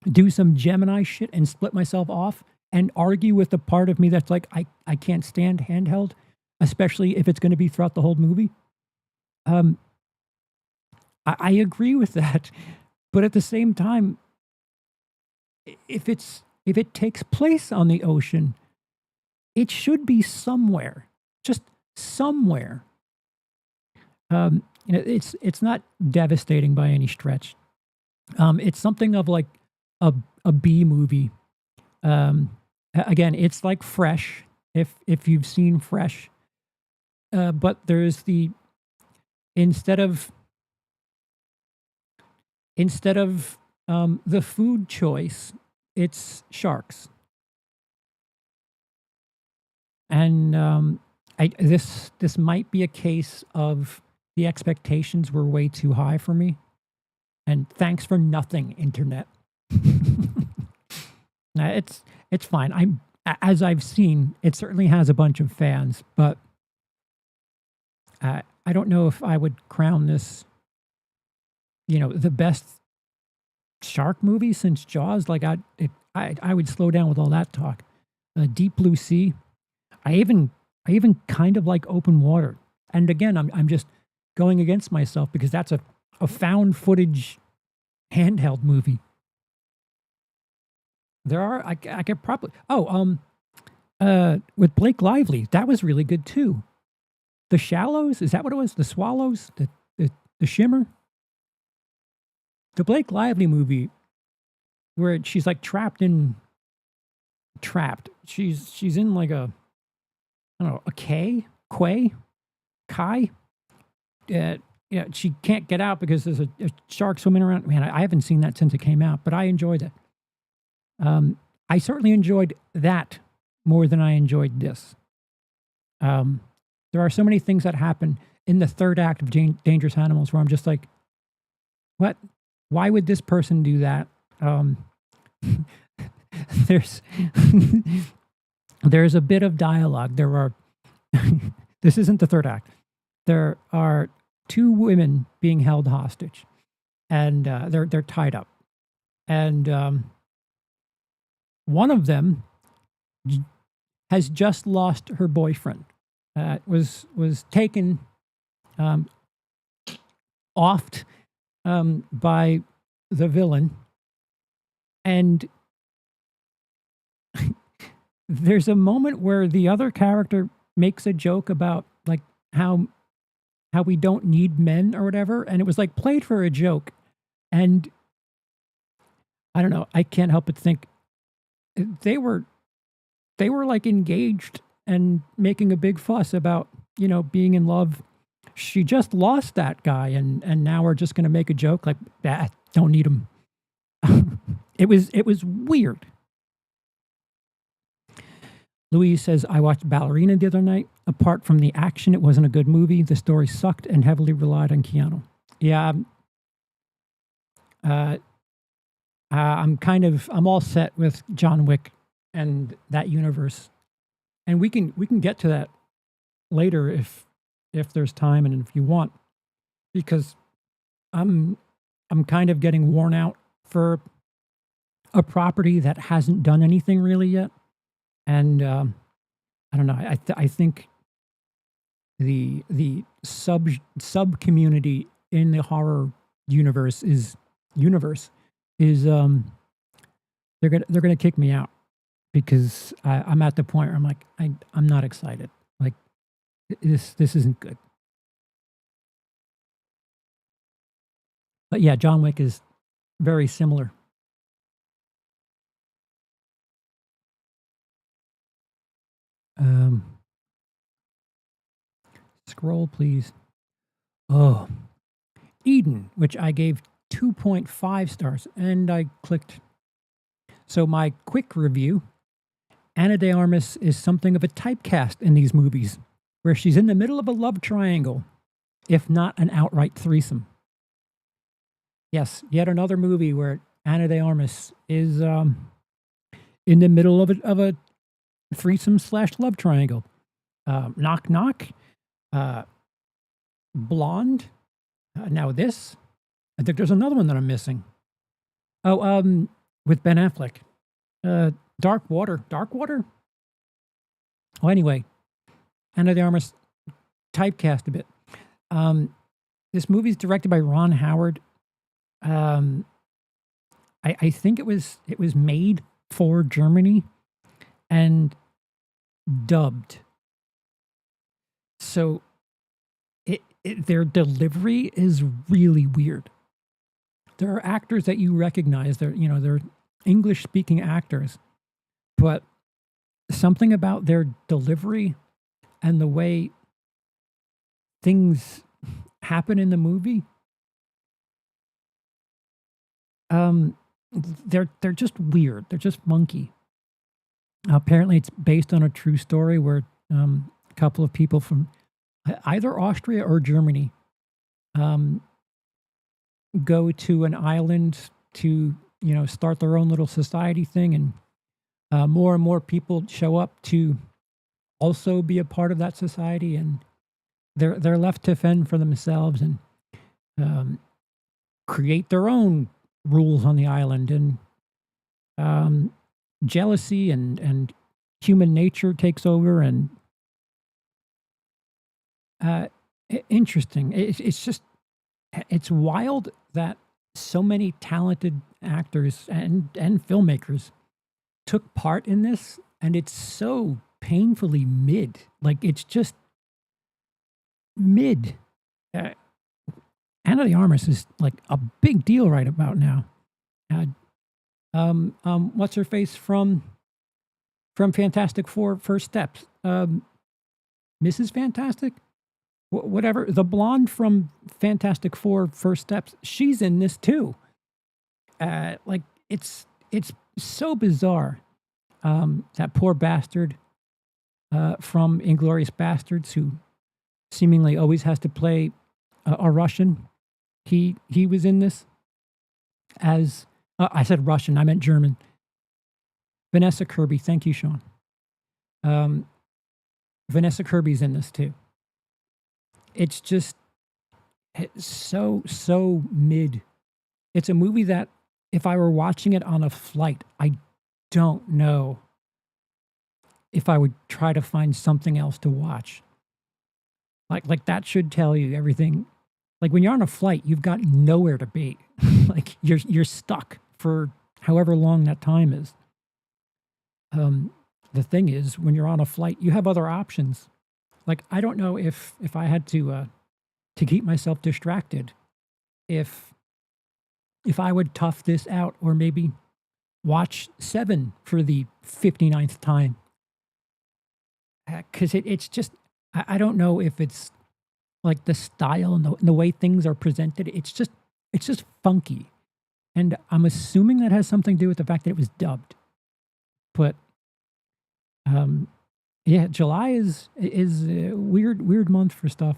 do some Gemini shit and split myself off and argue with the part of me that's like I can't stand handheld, especially if it's going to be throughout the whole movie. I agree with that, but at the same time, if it takes place on the ocean, it should be somewhere, just somewhere. It's not devastating by any stretch. It's something of like a B movie. Again, it's like Fresh, if you've seen Fresh, but there's instead of the food choice, it's sharks. And this might be a case of the expectations were way too high for me. And thanks for nothing, internet. It's fine. As I've seen, it certainly has a bunch of fans, but I don't know if I would crown this, the best shark movie since Jaws. Like I would slow down with all that talk. Deep Blue Sea. I even kind of like Open Water. And again, I'm just going against myself because that's a found footage handheld movie. There are I could probably with Blake Lively, that was really good too. The Shallows, is that what it was? The Swallows, the Shimmer. The Blake Lively movie where she's like trapped. She's in like a I don't know, a kai. She can't get out because there's a shark swimming around. Man, I haven't seen that since it came out, but I enjoyed it. I certainly enjoyed that more than I enjoyed this. There are so many things that happen in the third act of Dangerous Animals where I'm just like, what? Why would this person do that? There's a bit of dialogue. There are, this isn't the third act. There are two women being held hostage, and they're tied up, and one of them has just lost her boyfriend. Was taken offed by the villain, and there's a moment where the other character makes a joke about like how we don't need men or whatever, and it was like played for a joke, and I don't know, I can't help but think they were like engaged and making a big fuss about, being in love. She just lost that guy, and now we're just going to make a joke like, don't need him. It was weird. Louise says, I watched Ballerina the other night. Apart from the action, it wasn't a good movie. The story sucked and heavily relied on Keanu. Yeah. I'm all set with John Wick and that universe. And we can get to that later if there's time and if you want, because I'm kind of getting worn out for a property that hasn't done anything really yet. And I don't know. I think the sub community in the horror universe is they're gonna kick me out because I'm at the point where I'm like I'm not excited. Like this isn't good. But yeah, John Wick is very similar. Scroll, please. Oh, Eden, which I gave 2.5 stars, and I clicked. So my quick review, Ana de Armas is something of a typecast in these movies, where she's in the middle of a love triangle, if not an outright threesome. Yes, yet another movie where Ana de Armas is in the middle of a threesome / love triangle. Knock knock. Blonde. Now this, I think there's another one that I'm missing. Oh, with Ben Affleck. Dark Water. Dark Water? Well, anyway, Ana de Armas typecast a bit. This movie's directed by Ron Howard. I think it was made for Germany and dubbed. So their delivery is really weird. There are actors that you recognize. They're English speaking actors, but something about their delivery and the way things happen in the movie, they're just weird. They're just funky. Apparently, it's based on a true story where a couple of people from either Austria or Germany go to an island to start their own little society thing, and more and more people show up to also be a part of that society, and they're left to fend for themselves and create their own rules on the island, and jealousy and human nature takes over, and interesting. It's wild that so many talented actors and filmmakers took part in this, and it's so painfully mid. Like, it's just mid. Ana de Armas is like a big deal right about now. What's her face from Fantastic Four First Steps? Mrs. Fantastic? Whatever. The blonde from Fantastic Four First Steps, she's in this too. Like, it's so bizarre. That poor bastard from Inglourious Bastards, who seemingly always has to play a Russian. He was in this as I said Russian, I meant German. Vanessa Kirby, thank you, Sean. Vanessa Kirby's in this too. It's just so mid. It's a movie that if I were watching it on a flight, I don't know if I would try to find something else to watch. Like that should tell you everything. Like, when you're on a flight, you've got nowhere to be. Like, you're stuck for however long that time is. The thing is, when you're on a flight, you have other options. Like, I don't know if I had to keep myself distracted, if I would tough this out, or maybe watch Seven for the 59th time. Because it's just, I don't know if it's like the style and the way things are presented. It's just funky. And I'm assuming that has something to do with the fact that it was dubbed. But yeah, July is a weird month for stuff.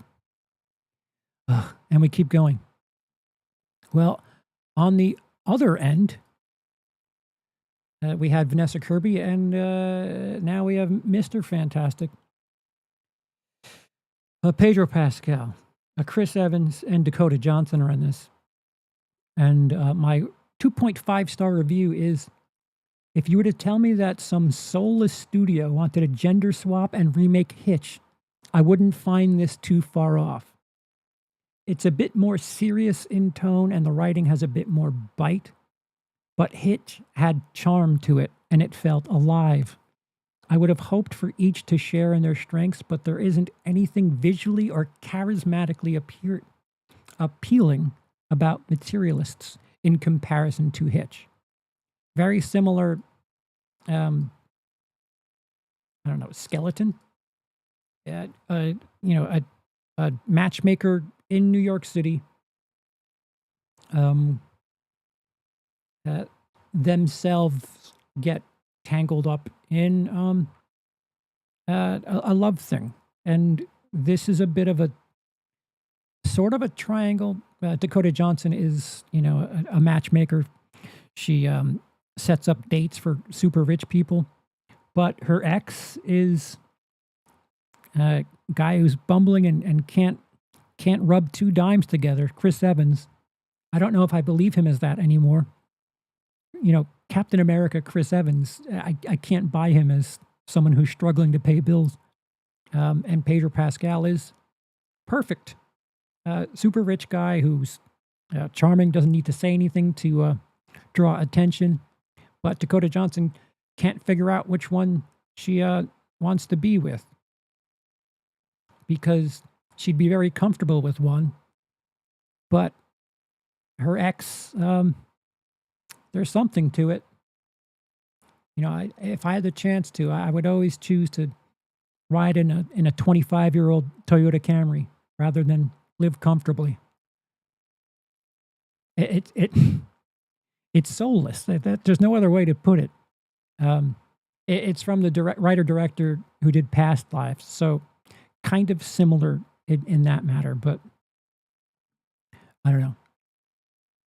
And we keep going. Well, on the other end, we had Vanessa Kirby, and now we have Mr. Fantastic. Pedro Pascal, Chris Evans, and Dakota Johnson are in this. And my 2.5-star review is, if you were to tell me that some soulless studio wanted a gender swap and remake Hitch, I wouldn't find this too far off. It's a bit more serious in tone, and the writing has a bit more bite. But Hitch had charm to it, and it felt alive. I would have hoped for each to share in their strengths, but there isn't anything visually or charismatically appealing about Materialists in comparison to Hitch. Very similar, I don't know, skeleton. A matchmaker in New York City. Themselves get tangled up in a love thing, and this is a bit of a sort of a triangle. Dakota Johnson is, a matchmaker. She sets up dates for super rich people, but her ex is a guy who's bumbling and can't can't rub two dimes together. Chris Evans, I don't know if I believe him as that anymore. You know, Captain America, Chris Evans, I can't buy him as someone who's struggling to pay bills. And Pedro Pascal is perfect. Super rich guy who's charming, doesn't need to say anything to draw attention. But Dakota Johnson can't figure out which one she wants to be with, because she'd be very comfortable with one, but her ex, there's something to it. You know, if I had the chance to, I would always choose to ride in a 25-year-old Toyota Camry rather than live comfortably. It's soulless. There's no other way to put it. It's from the writer-director who did Past Lives, so kind of similar in that matter, but I don't know.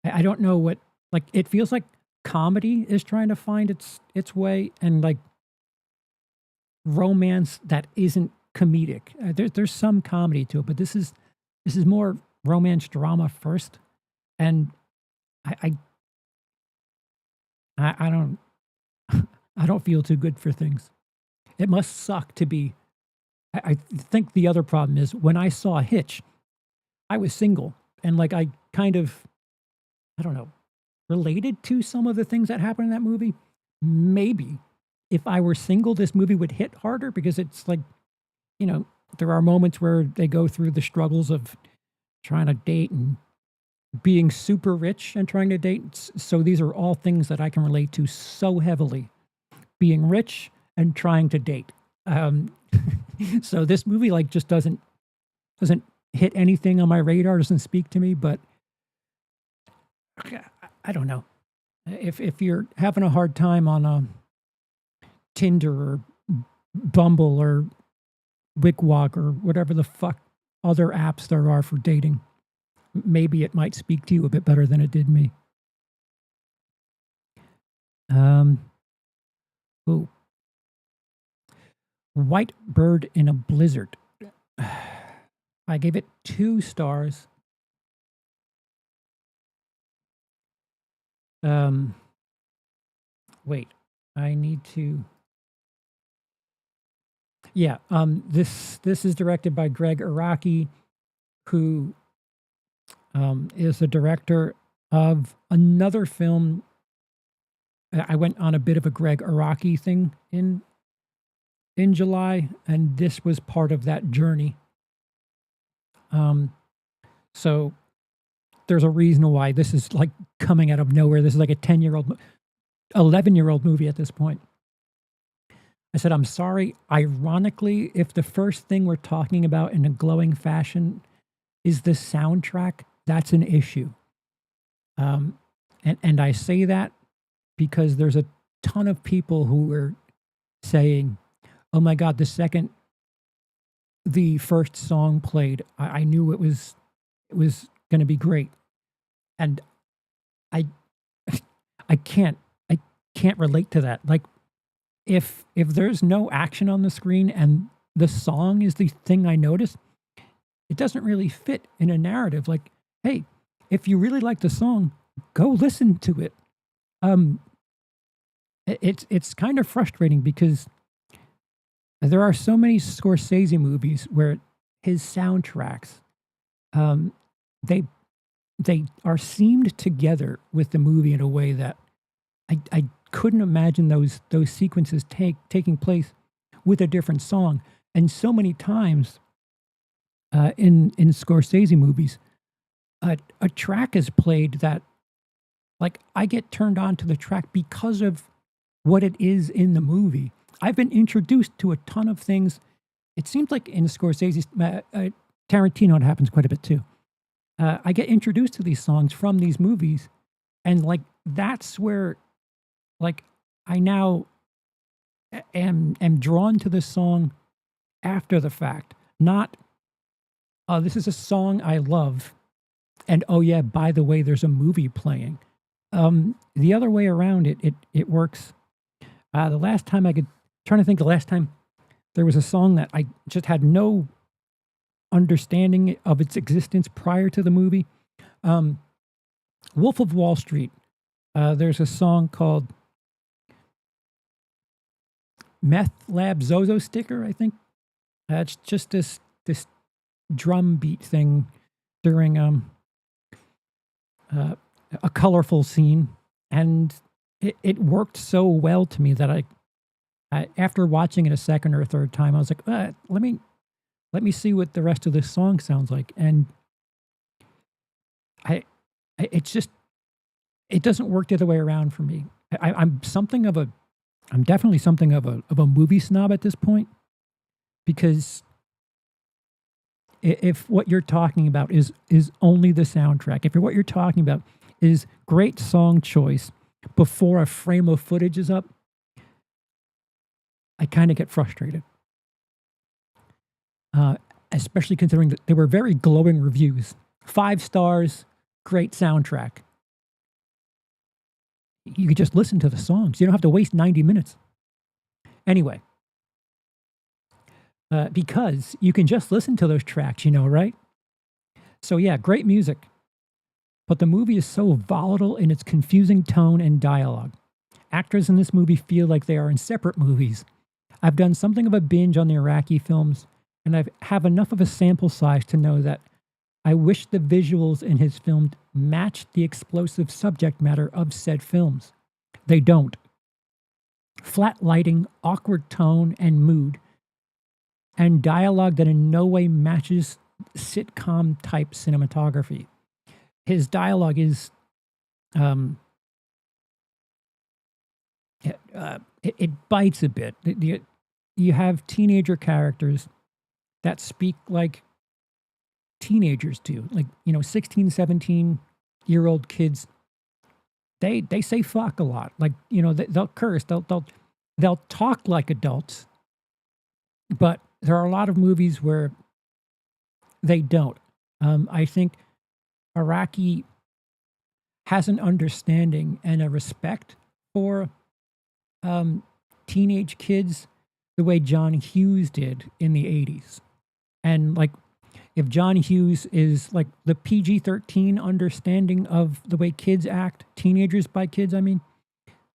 I don't know what, like, it feels like comedy is trying to find its way, and like romance that isn't comedic. There's some comedy to it, but this is more romance drama first, and I don't I don't feel too good for things. It must suck to be. I think the other problem is when I saw Hitch, I was single, and like I kind of, I don't know, related to some of the things that happened in that movie. Maybe if I were single, this movie would hit harder, because it's like, you know, there are moments where they go through the struggles of trying to date and being super rich and trying to date. So these are all things that I can relate to so heavily. Being rich and trying to date. So this movie like just doesn't hit anything on my radar, doesn't speak to me, but I don't know. If you're having a hard time on Tinder or Bumble or Wickwalk or whatever the fuck other apps there are for dating, maybe it might speak to you a bit better than it did me. Ooh. White Bird in a Blizzard. I gave it 2 stars. Wait, I need to. Yeah, this is directed by Greg Araki, who is the director of another film. I went on a bit of a Greg Araki thing in July, and this was part of that journey. So there's a reason why this is like coming out of nowhere. This is like a 11-year-old movie at this point. I said, I'm sorry. Ironically, if the first thing we're talking about in a glowing fashion is the soundtrack, that's an issue. And I say that because there's a ton of people who are saying, oh my God, the second the first song played, I knew it was going to be great. And I can't relate to that. Like, if there's no action on the screen and the song is the thing I notice, it doesn't really fit in a narrative. Like, hey, if you really like the song, go listen to it. It's kind of frustrating because there are so many Scorsese movies where his soundtracks, they are seamed together with the movie in a way that I couldn't imagine those sequences taking place with a different song. And so many times in Scorsese movies, a track is played that, like, I get turned on to the track because of what it is in the movie. I've been introduced to a ton of things. It seems like in Scorsese's, Tarantino, it happens quite a bit too. I get introduced to these songs from these movies, and like that's where, like, I now am drawn to this song after the fact. Not, this is a song I love, and oh yeah, by the way, there's a movie playing. The other way around, it works. The last time the last time there was a song that I just had no understanding of its existence prior to the movie. Wolf of Wall Street. There's a song called Meth Lab Zozo Sticker, I think. It's just this drum beat thing during a colorful scene, and it worked so well to me that I after watching it a second or a third time, I was like, let me see what the rest of this song sounds like, and it doesn't work the other way around for me. I'm definitely something of a movie snob at this point, because if what you're talking about is only the soundtrack, if what you're talking about is great song choice before a frame of footage is up, I kind of get frustrated. Especially considering that they were very glowing reviews. 5 stars, great soundtrack. You could just listen to the songs. You don't have to waste 90 minutes. Anyway, because you can just listen to those tracks, right? So yeah, great music. But the movie is so volatile in its confusing tone and dialogue. Actors in this movie feel like they are in separate movies. I've done something of a binge on the Iraqi films, and I have enough of a sample size to know that I wish the visuals in his film matched the explosive subject matter of said films. They don't. Flat lighting, awkward tone and mood, and dialogue that in no way matches sitcom-type cinematography. His dialogue is, it bites a bit. You have teenager characters that speak like teenagers do, like 16, 17-year-old kids. They say fuck a lot, like they'll curse, they'll talk like adults, but there are a lot of movies where they don't. I think Iraqi has an understanding and a respect for teenage kids the way John Hughes did in the 80s. And like, if John Hughes is like the PG-13 understanding of the way kids act, teenagers by kids, I mean,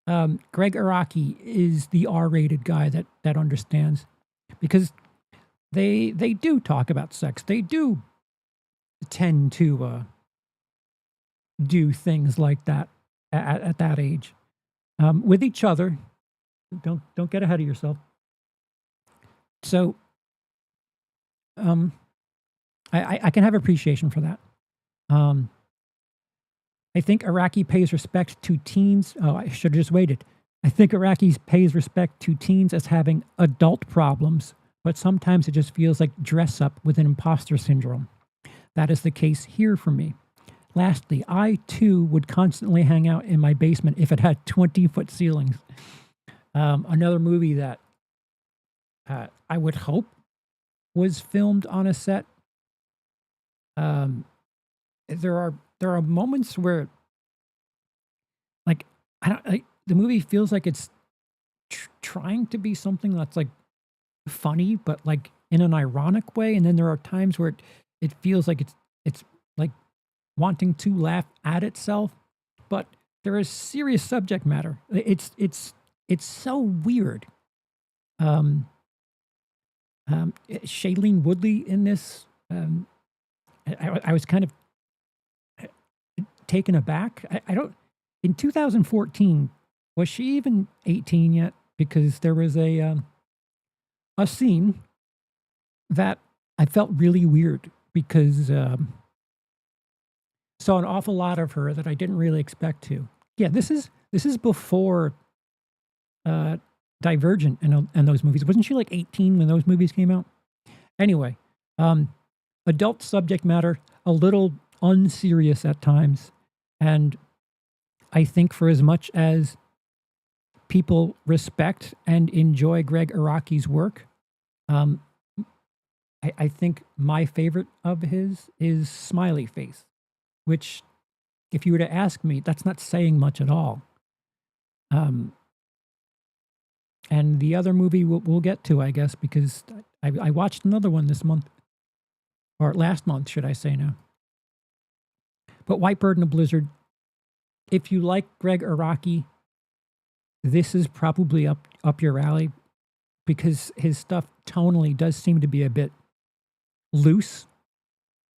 Greg Araki is the R-rated guy that understands, because they do talk about sex. They do tend to do things like that at that age with each other. Don't get ahead of yourself. So, I can have appreciation for that. I think Iraqi pays respect to teens. Oh, I should have just waited. I think Iraqi pays respect to teens as having adult problems, but sometimes it just feels like dress up with an imposter syndrome. That is the case here for me. Lastly, I too would constantly hang out in my basement if it had 20-foot ceilings. Another movie that I would hope was filmed on a set. There are moments where, like, the movie feels like it's trying to be something that's like funny, but like in an ironic way, and then there are times where it feels like it's like wanting to laugh at itself, but there is serious subject matter. It's so weird. Shailene Woodley in this, I was kind of taken aback. I don't. In 2014, was she even 18 yet? Because there was a scene that I felt really weird, because saw an awful lot of her that I didn't really expect to. Yeah, this is before Divergent and those movies. Wasn't she like 18 when those movies came out? Anyway, adult subject matter, a little unserious at times, and I think for as much as people respect and enjoy Greg Araki's work, I think my favorite of his is Smiley Face, which, if you were to ask me, that's not saying much at all. And the other movie we'll get to, I guess, because I watched another one this month. or last month, should I say now. But Whitebird in a Blizzard, if you like Greg Araki, this is probably up your alley because his stuff tonally does seem to be a bit loose,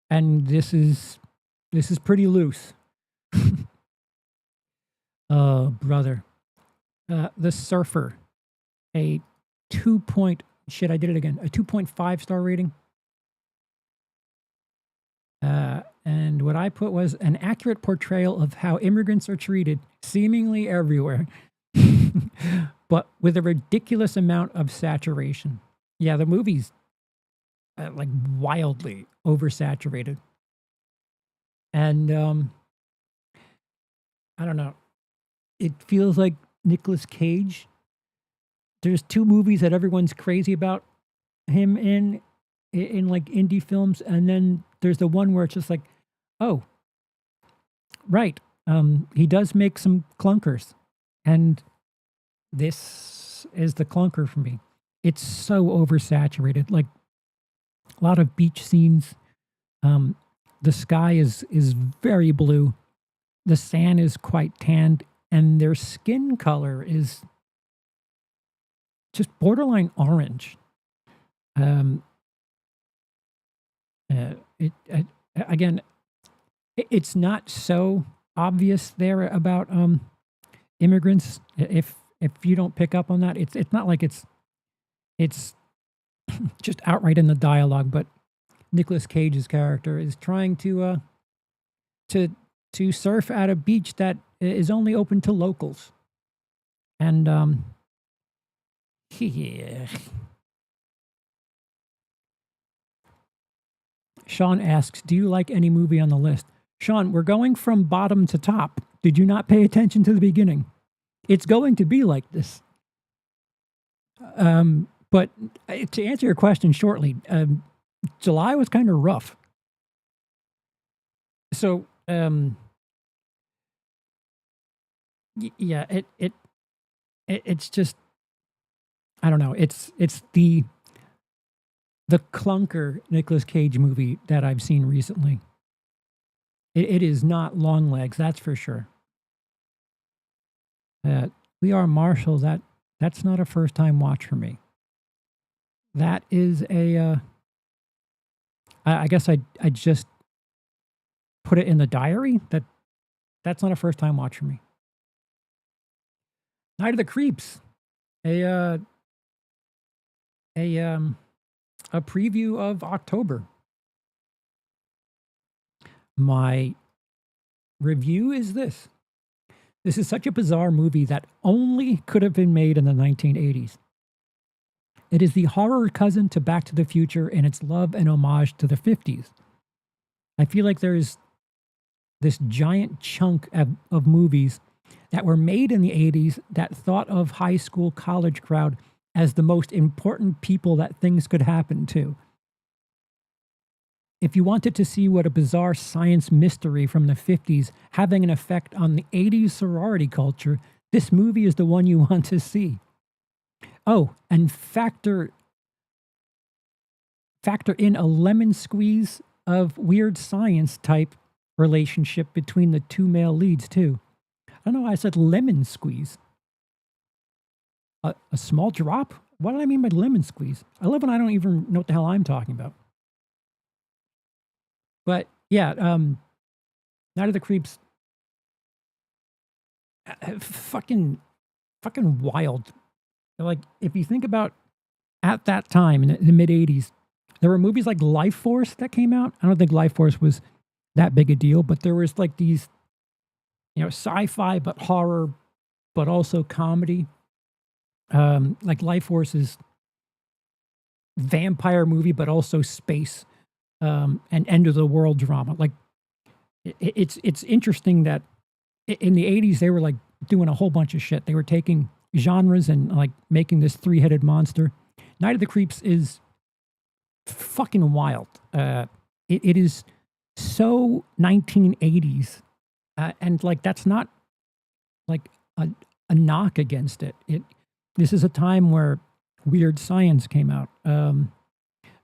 and this is pretty loose. Oh, brother. The Surfer, a 2.5 star rating. And what I put was an accurate portrayal of how immigrants are treated seemingly everywhere, but with a ridiculous amount of saturation. Yeah, the movie's like wildly oversaturated. And I don't know. It feels like Nicolas Cage. There's two movies that everyone's crazy about him in like indie films, and then there's the one where it's just like, oh, right, he does make some clunkers, and this is the clunker for me. It's so oversaturated, like a lot of beach scenes. The sky is very blue, the sand is quite tanned, and their skin color is just borderline orange. It's not so obvious there about immigrants. If you don't pick up on that, it's not like it's just outright in the dialogue. But Nicolas Cage's character is trying to surf at a beach that is only open to locals, and yeah. Sean asks, do you like any movie on the list? Sean, we're going from bottom to top. Did you not pay attention to the beginning? It's going to be like this. But to answer your question shortly, July was kind of rough. So, yeah, it's just, I don't know. It's the clunker Nicolas Cage movie that I've seen recently. It is not Long Legs, that's for sure. We Are Marshall, that's not a first time watch for me. That is a I guess I just put it in the diary. That's not a first time watch for me. Night of the Creeps, a preview of October. My review is this. This is such a bizarre movie that only could have been made in the 1980s. It is the horror cousin to Back to the Future in its love and homage to the 50s. I feel like there's this giant chunk of movies that were made in the 80s that thought of high school college crowd as the most important people that things could happen to. If you wanted to see what a bizarre science mystery from the 50s having an effect on the 80s sorority culture, this movie is the one you want to see. Oh, and factor in a lemon squeeze of weird science type relationship between the two male leads too. I don't know why I said lemon squeeze. A small drop? What do I mean by lemon squeeze? I love when I don't even know what the hell I'm talking about. But yeah, Night of the Creeps, fucking wild. Like, if you think about at that time in the mid 80s, there were movies like Life Force that came out. I don't think Life Force was that big a deal, but there was like these, sci-fi but horror, but also comedy. Like Life Force is vampire movie, but also space, and end of the world drama. Like it's interesting that in the 80s they were like doing a whole bunch of shit. They were taking genres and like making this three-headed monster. Night of the Creeps is fucking wild. It is so 1980s, and like that's not like a knock against it. This is a time where weird science came out.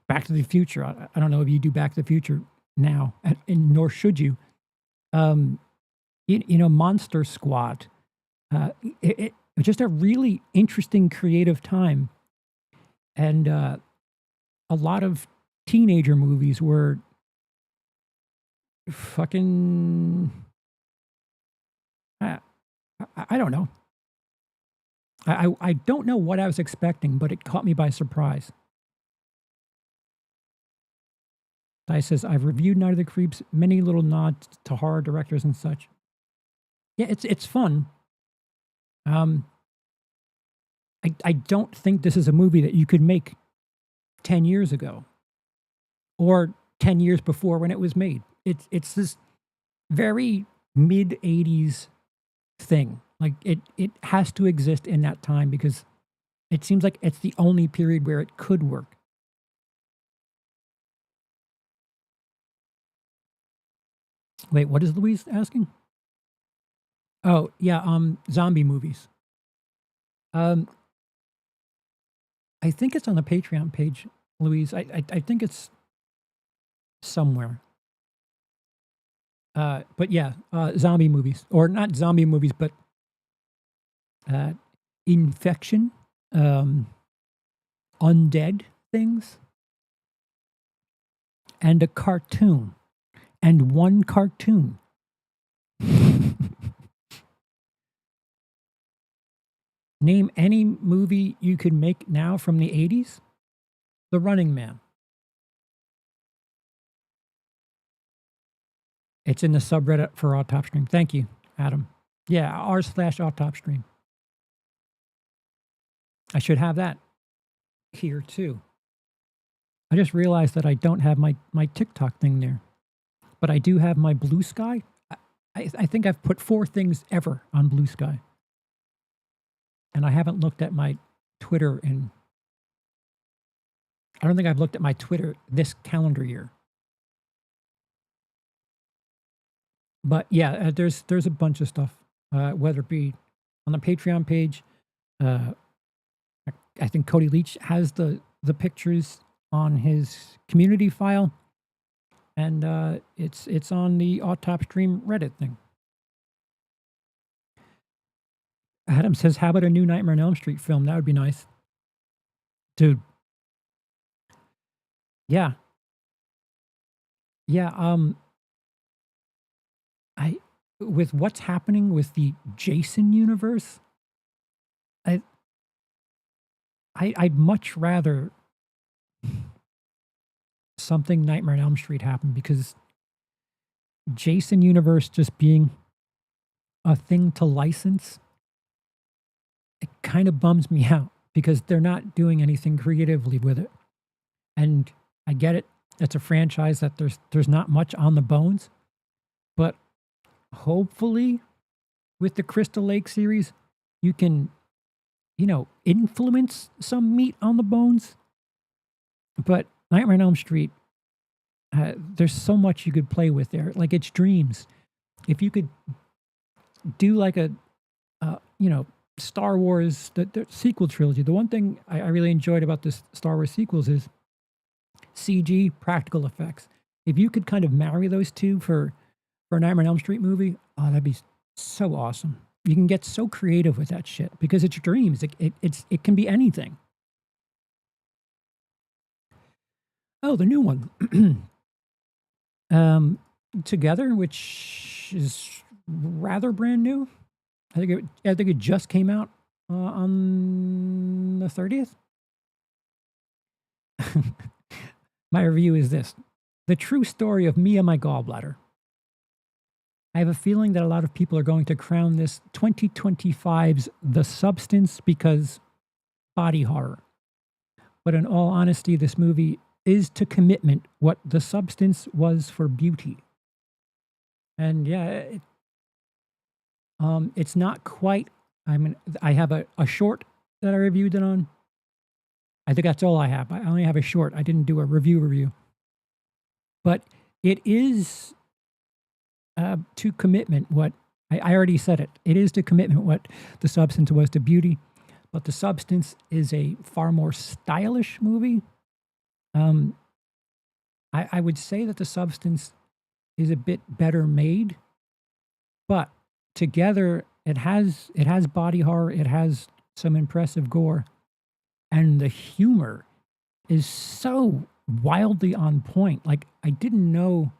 Back to the Future. I don't know if you do Back to the Future now, and nor should you. Monster Squad. It was just a really interesting, creative time, and a lot of teenager movies were fucking. I don't know. I don't know what I was expecting, but it caught me by surprise. Di says, I've reviewed Night of the Creeps, many little nods to horror directors and such. Yeah, it's fun. I don't think this is a movie that you could make 10 years ago or 10 years before when it was made. It's this very mid-'80s thing. Like, it has to exist in that time because it seems like it's the only period where it could work. Wait, what is Louise asking? Oh, yeah, zombie movies. I think it's on the Patreon page, Louise. I think it's somewhere. But yeah, zombie movies. Or not zombie movies, but infection, undead things, and a cartoon. And one cartoon. Name any movie you could make now from the 80s. The Running Man. It's in the subreddit for Autopstream. Thank you, Adam. Yeah, r/Autopstream. I should have that here too. I just realized that I don't have my TikTok thing there. But I do have my Blue Sky. I think I've put 4 things ever on Blue Sky. And I haven't looked at my Twitter in... I don't think I've looked at my Twitter this calendar year. But yeah, there's a bunch of stuff, whether it be on the Patreon page. I think Cody Leach has the pictures on his community file. And it's on the Autopstream Reddit thing. Adam says, how about a new Nightmare on Elm Street film? That would be nice. Dude. Yeah. Yeah, with what's happening with the Jason universe, I'd much rather something Nightmare on Elm Street happen, because Jason universe just being a thing to license, it kind of bums me out because they're not doing anything creatively with it. And I get it. It's a franchise that there's not much on the bones, but hopefully with the Crystal Lake series, you can, influence some meat on the bones. But Nightmare on Elm Street, there's so much you could play with there. Like, it's dreams. If you could do like a, Star Wars, the sequel trilogy. The one thing I really enjoyed about this Star Wars sequels is CG, practical effects. If you could kind of marry those two for a Nightmare on Elm Street movie, oh, that'd be so awesome. You can get so creative with that shit because it's dreams. It can be anything. Oh, the new one. Together, which is rather brand new. I think it just came out on the 30th. My review is this: the true story of me and my gallbladder. I have a feeling that a lot of people are going to crown this 2025's The Substance because body horror. But in all honesty, this movie is to commitment what The Substance was for beauty. And yeah, it's not quite. I have a short that I reviewed it on. I think that's all I have. I only have a short. I didn't do a review. But it is to commitment what I already said it. It is to commitment what The Substance was to beauty. But The Substance is a far more stylish movie. Um, I would say that the substance is a bit better made, but together it has body horror, it has some impressive gore, and the humor is so wildly on point. Like, I didn't know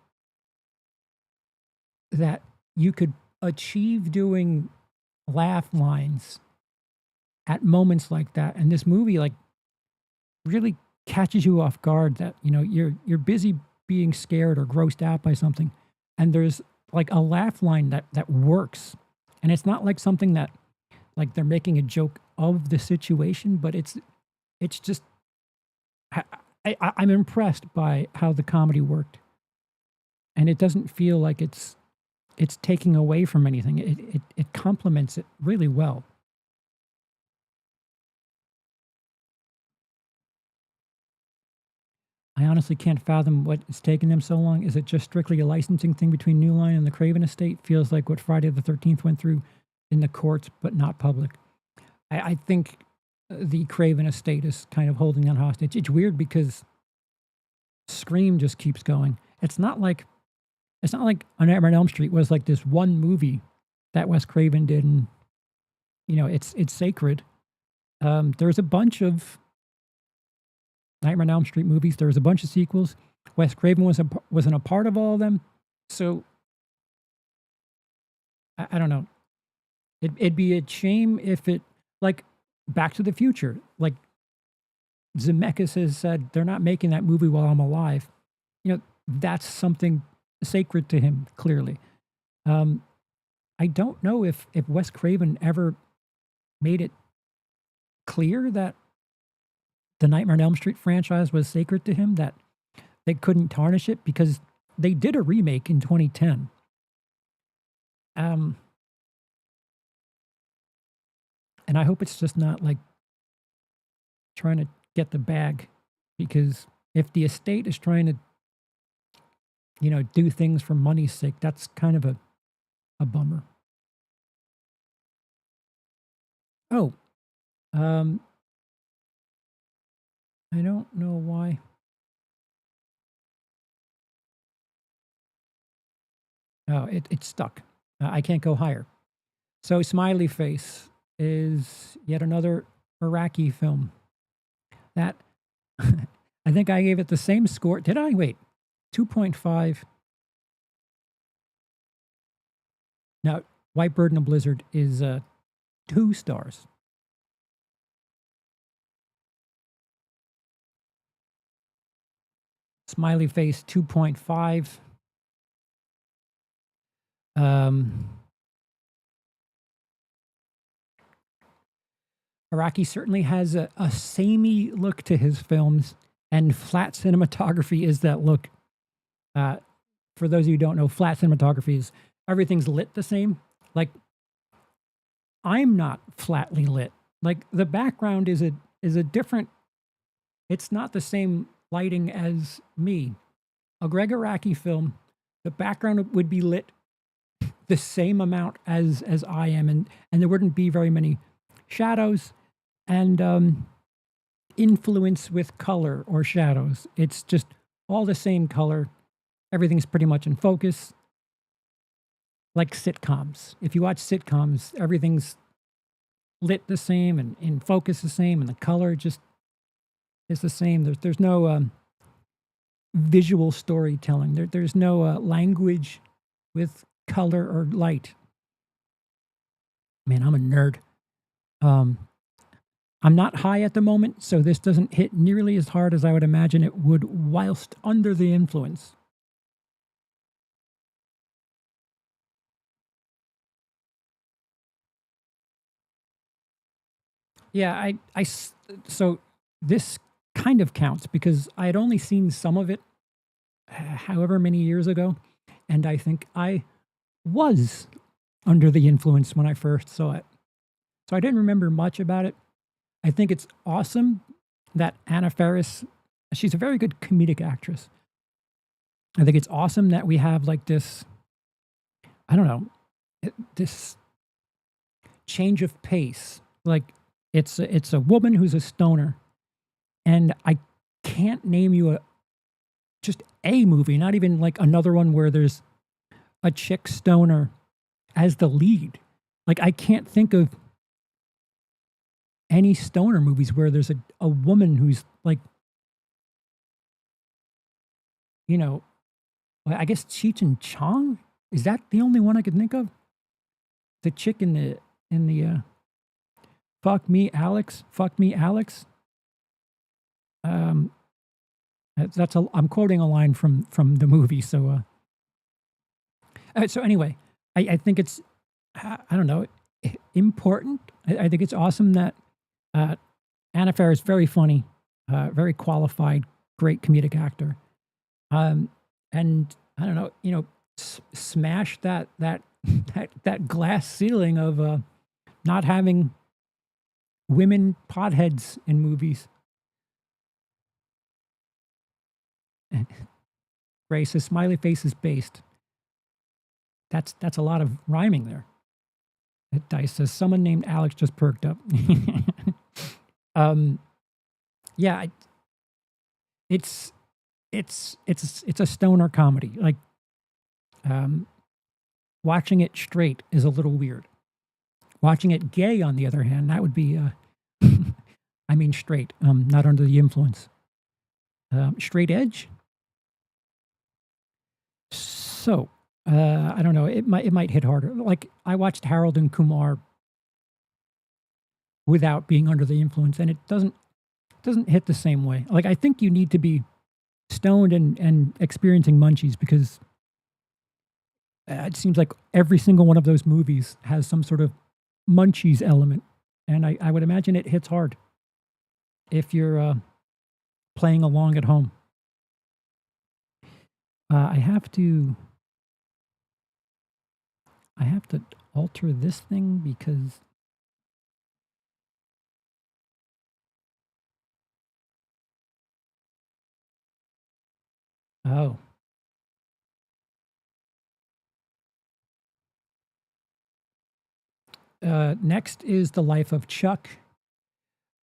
that you could achieve doing laugh lines at moments like that. And this movie, like, really catches you off guard that, you're busy being scared or grossed out by something. And there's like a laugh line that works. And it's not like something that like they're making a joke of the situation, but it's just I'm impressed by how the comedy worked. And it doesn't feel like it's taking away from anything. It complements it really well. I honestly can't fathom what is taking them so long. Is it just strictly a licensing thing between New Line and the Craven estate? Feels like what Friday the 13th went through in the courts, but not public. I think the Craven estate is kind of holding on hostage. It's weird because Scream just keeps going. It's not like A Nightmare on Elm Street was like this one movie that Wes Craven did, and it's sacred. There's a bunch of Nightmare on Elm Street movies. There was a bunch of sequels. Wes Craven wasn't a part of all of them, so I don't know. It'd be a shame if it, like Back to the Future, like Zemeckis has said, they're not making that movie while I'm alive. That's something sacred to him, clearly. I don't know if Wes Craven ever made it clear that the Nightmare on Elm Street franchise was sacred to him, that they couldn't tarnish it, because they did a remake in 2010. And I hope it's just not like trying to get the bag, because if the estate is trying to, do things for money's sake, that's kind of a bummer. Oh, I don't know why. Oh, it's stuck. I can't go higher. So Smiley Face is yet another Iraqi film that I think I gave it the same score. Did I? Wait, 2.5. Now, White Bird in a Blizzard is 2 stars. Smiley Face 2.5. Iraqi certainly has a samey look to his films, and flat cinematography is that look. For those of you who don't know, flat cinematography is everything's lit the same. Like, I'm not flatly lit. Like, the background is a different. It's not the same lighting as me. A Greg Araki film, the background would be lit the same amount as I am, and there wouldn't be very many shadows and influence with color or shadows. It's just all the same color. Everything's pretty much in focus, like sitcoms. If you watch sitcoms, everything's lit the same and in focus the same, and the color just is the same. There's no visual storytelling. There's no language with color or light. Man, I'm a nerd. I'm not high at the moment, so this doesn't hit nearly as hard as I would imagine it would whilst under the influence. Yeah, so this kind of counts because I had only seen some of it however many years ago, and I think I was under the influence when I first saw it. So I didn't remember much about it. I think it's awesome that Anna Faris, she's a very good comedic actress. I think it's awesome that we have like this, I don't know, this change of pace. Like, it's a woman who's a stoner, and I can't name you just a movie, not even like another one where there's a chick stoner as the lead. Like, I can't think of any stoner movies where there's a woman who's like, you know, I guess Cheech and Chong? Is that the only one I could think of? The chick in the fuck me Alex. I'm quoting a line from the movie. So anyway, I think it's, I don't know, important. I think it's awesome that Anna Faris is very funny, very qualified, great comedic actor. And I don't know, smash that glass ceiling of not having women potheads in movies. Ray says Smiley Face is based. That's a lot of rhyming there. Dice says someone named Alex just perked up. Yeah, it's a stoner comedy. Like, watching it straight is a little weird. Watching it gay, on the other hand, that would be, I mean straight, not under the influence. Straight edge. So, I don't know. It might hit harder. Like, I watched Harold and Kumar without being under the influence, and it doesn't hit the same way. Like, I think you need to be stoned and experiencing munchies, because it seems like every single one of those movies has some sort of munchies element, and I would imagine it hits hard if you're playing along at home. I have to alter this thing because oh. Next is The Life of Chuck,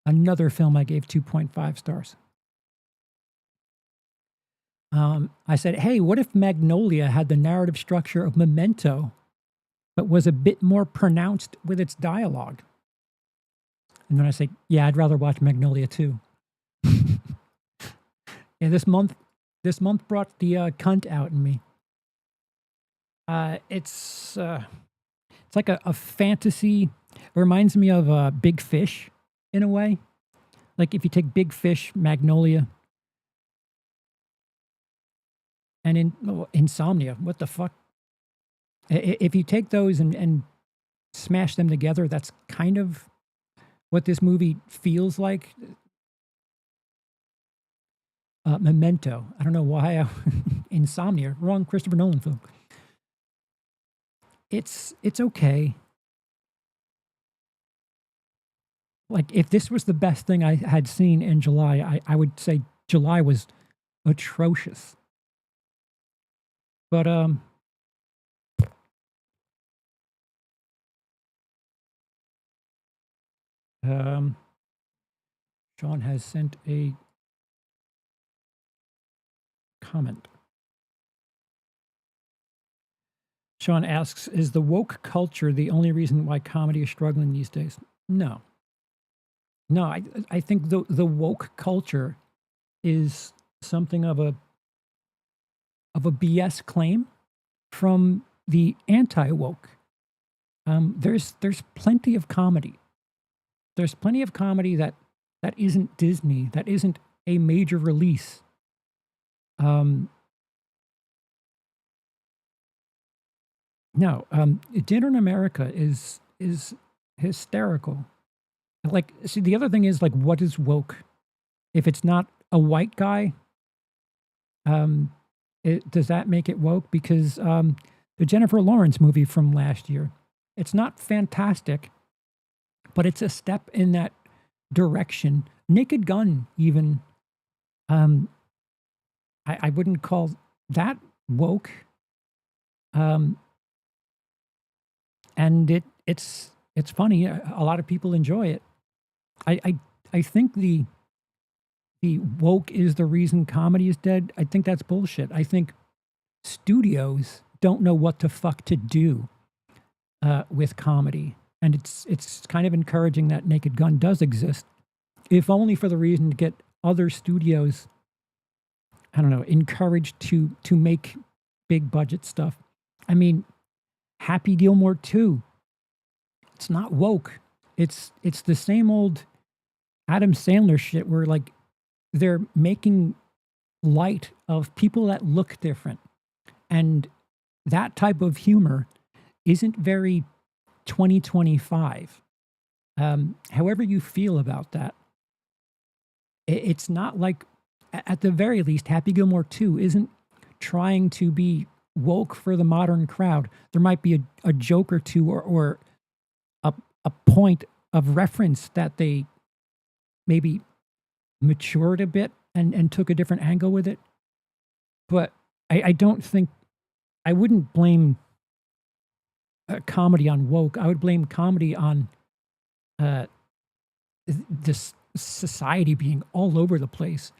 another film I gave 2.5 stars. I said, hey, what if Magnolia had the narrative structure of Memento, but was a bit more pronounced with its dialogue? And then I say, yeah, I'd rather watch Magnolia too. Yeah, this month brought the cunt out in me. It's like a fantasy. It reminds me of Big Fish in a way. Like, if you take Big Fish, Magnolia, and Insomnia, what the fuck? If you take those and smash them together, that's kind of what this movie feels like. Memento. I don't know why. Insomnia. Wrong Christopher Nolan film. It's okay. Like, if this was the best thing I had seen in July, I would say July was atrocious. But Sean has sent a comment. Sean asks, is the woke culture the only reason why comedy is struggling these days? No. No, I think the woke culture is something of a BS claim from the anti-woke. There's plenty of comedy. There's plenty of comedy that isn't Disney, that isn't a major release. No, Dinner in America is hysterical. Like, see, the other thing is, like, what is woke? If it's not a white guy, does that make it woke? Because the Jennifer Lawrence movie from last year, it's not fantastic, but it's a step in that direction. Naked Gun, even, I wouldn't call that woke. And it's funny. A lot of people enjoy it. I think the the woke is the reason comedy is dead, I think that's bullshit. I think studios don't know what the fuck to do with comedy. And it's kind of encouraging that Naked Gun does exist, if only for the reason to get other studios, I don't know, encouraged to make big budget stuff. I mean, Happy Gilmore 2, it's not woke. It's the same old Adam Sandler shit where like they're making light of people that look different. And that type of humor isn't very 2025. However you feel about that, it's not like, at the very least, Happy Gilmore 2 isn't trying to be woke for the modern crowd. There might be a joke or two or a point of reference that they maybe matured a bit and took a different angle with it. But I don't think, I wouldn't blame comedy on woke. I would blame comedy on this society being all over the place.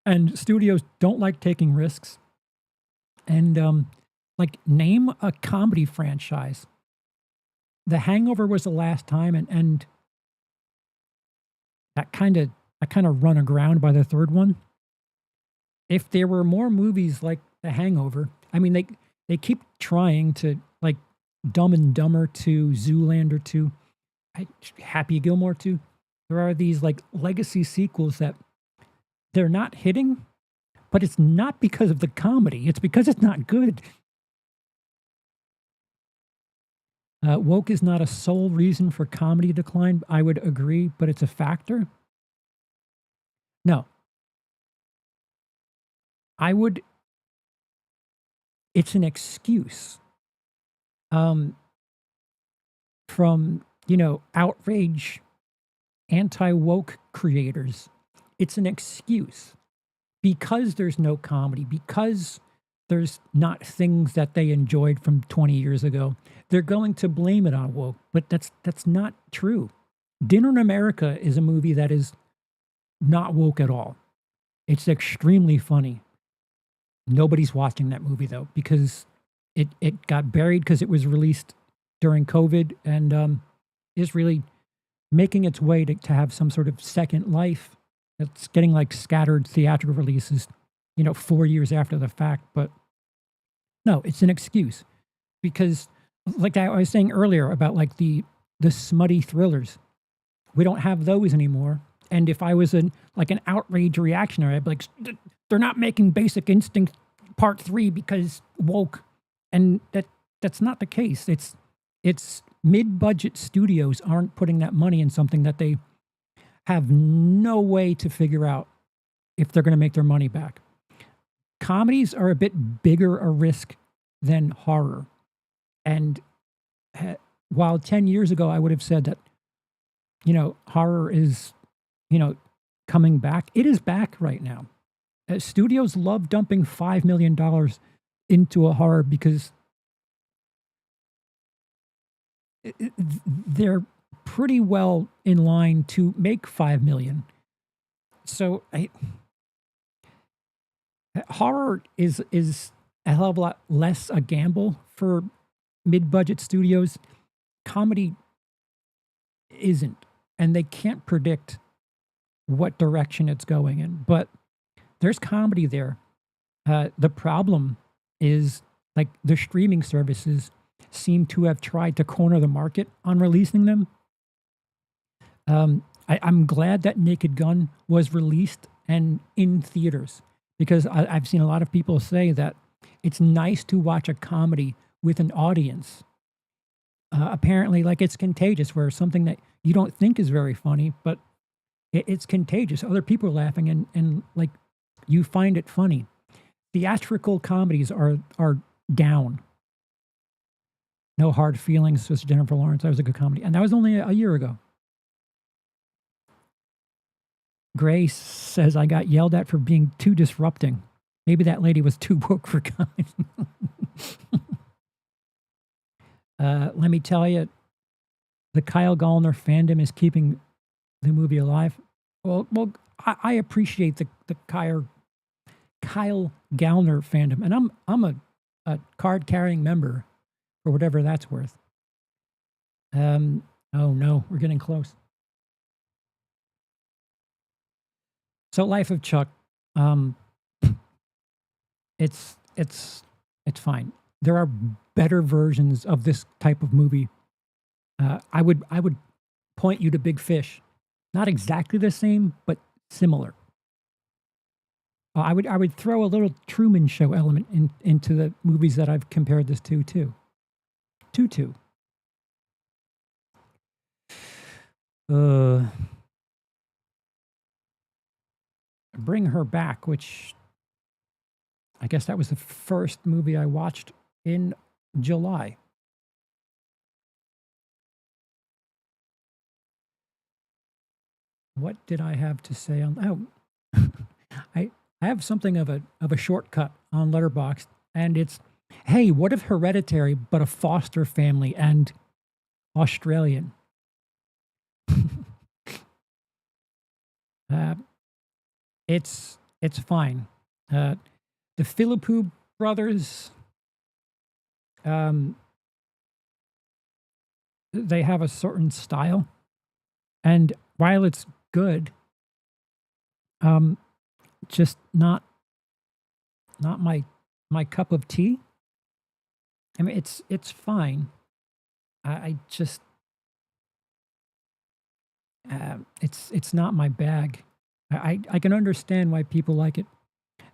And studios don't like taking risks. And like, name a comedy franchise. The Hangover was the last time, and that kind of run aground by the third one. If there were more movies like The Hangover, I mean, they keep trying to, like, Dumb and Dumber 2, Zoolander 2, Happy Gilmore 2. There are these like legacy sequels that they're not hitting, but it's not because of the comedy. It's because it's not good. Woke is not a sole reason for comedy decline. I would agree, but it's a factor. No. It's an excuse. From, outrage, anti-woke creators. It's an excuse. Because there's no comedy, because there's not things that they enjoyed from 20 years ago, they're going to blame it on woke. But that's not true. Dinner in America is a movie that is not woke at all. It's extremely funny. Nobody's watching that movie, though, because it got buried because it was released during COVID and is really making its way to have some sort of second life. It's getting like scattered theatrical releases, 4 years after the fact. But no, it's an excuse because, like I was saying earlier about like the smutty thrillers, we don't have those anymore. And if I was an outrage reactionary, I'd be like, they're not making Basic Instinct Part 3 because woke. And that's not the case. It's mid-budget studios aren't putting that money in something that they have no way to figure out if they're going to make their money back. Comedies are a bit bigger a risk than horror. And while 10 years ago I would have said that, horror is, coming back, it is back right now. Studios love dumping $5 million into a horror because they're pretty well in line to make $5 million. So horror is a hell of a lot less a gamble for mid-budget studios. Comedy isn't, and they can't predict what direction it's going in. But there's comedy there. The problem is, like, the streaming services seem to have tried to corner the market on releasing them. I'm glad that Naked Gun was released and in theaters because I've seen a lot of people say that it's nice to watch a comedy with an audience. Apparently, like, it's contagious, where something that you don't think is very funny, but it's contagious. Other people are laughing and like, you find it funny. Theatrical comedies are down. No Hard Feelings with Jennifer Lawrence. That was a good comedy. And that was only a year ago. Grace says, I got yelled at for being too disrupting. Maybe that lady was too woke for comedy. Let me tell you, the Kyle Gallner fandom is keeping the movie alive. Well, I appreciate the Kyle Gallner fandom, and I'm a card carrying member for whatever that's worth. Oh no, we're getting close. So, Life of Chuck, um, it's fine. There are better versions of this type of movie. I would point you to Big Fish. Not exactly the same, but similar. I would throw a little Truman Show element into the movies that I've compared this to too. Tutu. Bring Her Back, which I guess that was the first movie I watched in July. What did I have to say on? Oh, I have something of a shortcut on Letterboxd, and it's, hey, what if Hereditary but a foster family and Australian? uh, it's fine. The Philippou brothers, they have a certain style, and while it's good, just not my cup of tea. I mean, it's fine. I just it's not my bag. I can understand why people like it.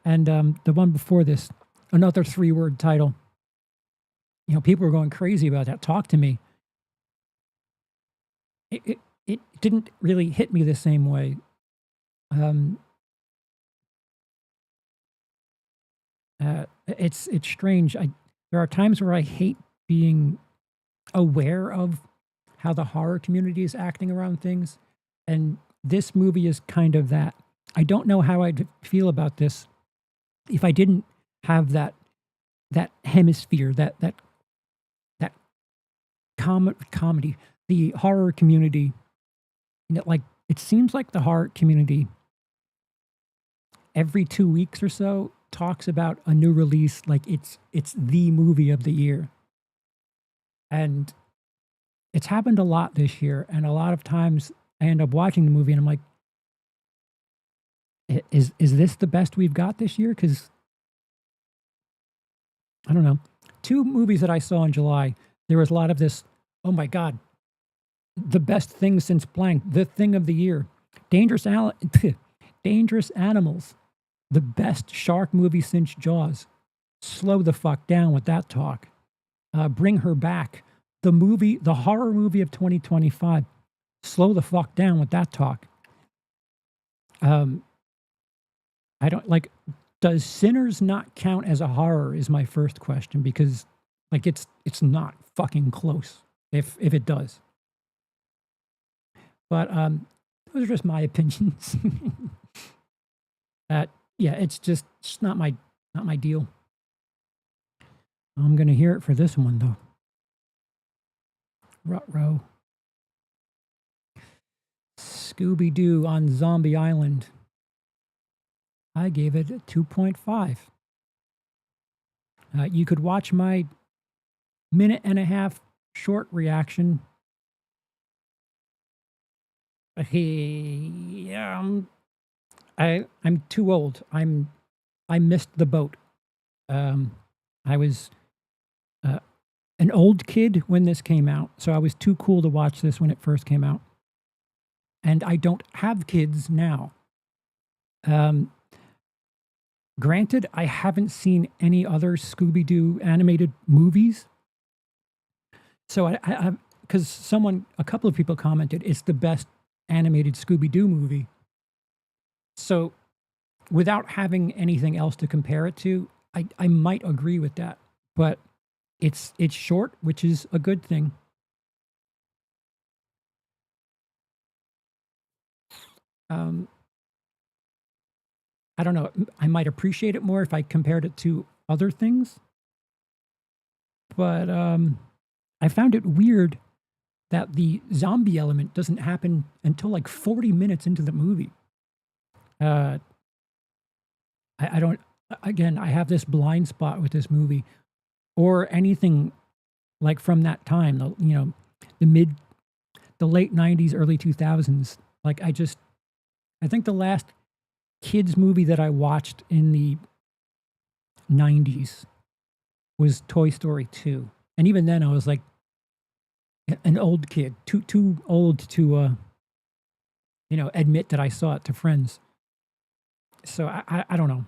And the one before this, another 3-word title. You know, people were going crazy about that. Talk to Me. It didn't really hit me the same way. It's strange. There are times where I hate being aware of how the horror community is acting around things, and this movie is kind of that. I don't know how I'd feel about this if I didn't have that hemisphere, that comedy, the horror community. You know, like, it seems like the horror community every 2 weeks or so talks about a new release like it's the movie of the year. And it's happened a lot this year, and a lot of times I end up watching the movie and I'm like, is this the best we've got this year? Because I don't know. 2 movies that I saw in July, there was a lot of this, oh my God, the best thing since blank, the thing of the year. Dangerous Animals, the best shark movie since Jaws. Slow the fuck down with that talk. Bring Her Back, the horror movie of 2025. Slow the fuck down with that talk. I don't like, does Sinners not count as a horror is my first question, because like it's not fucking close if it does. But those are just my opinions. Yeah, it's just not my deal. I'm gonna hear it for this one though. Ruh-roh. Scooby-Doo on Zombie Island. I gave it a 2.5. You could watch my 1.5-minute short reaction. I'm too old. I missed the boat. I was an old kid when this came out, so I was too cool to watch this when it first came out. And I don't have kids now. Granted, I haven't seen any other Scooby-Doo animated movies. So I because a couple of people commented, it's the best animated Scooby-Doo movie. So without having anything else to compare it to, I might agree with that. But it's short, which is a good thing. I don't know. I might appreciate it more if I compared it to other things. But I found it weird that the zombie element doesn't happen until like 40 minutes into the movie. I don't, again, I have this blind spot with this movie or anything like from that time, the late 90s, early 2000s. Like I think the last kids movie that I watched in the 90s was Toy Story 2. And even then I was like an old kid, too old to, admit that I saw it to friends. So I don't know.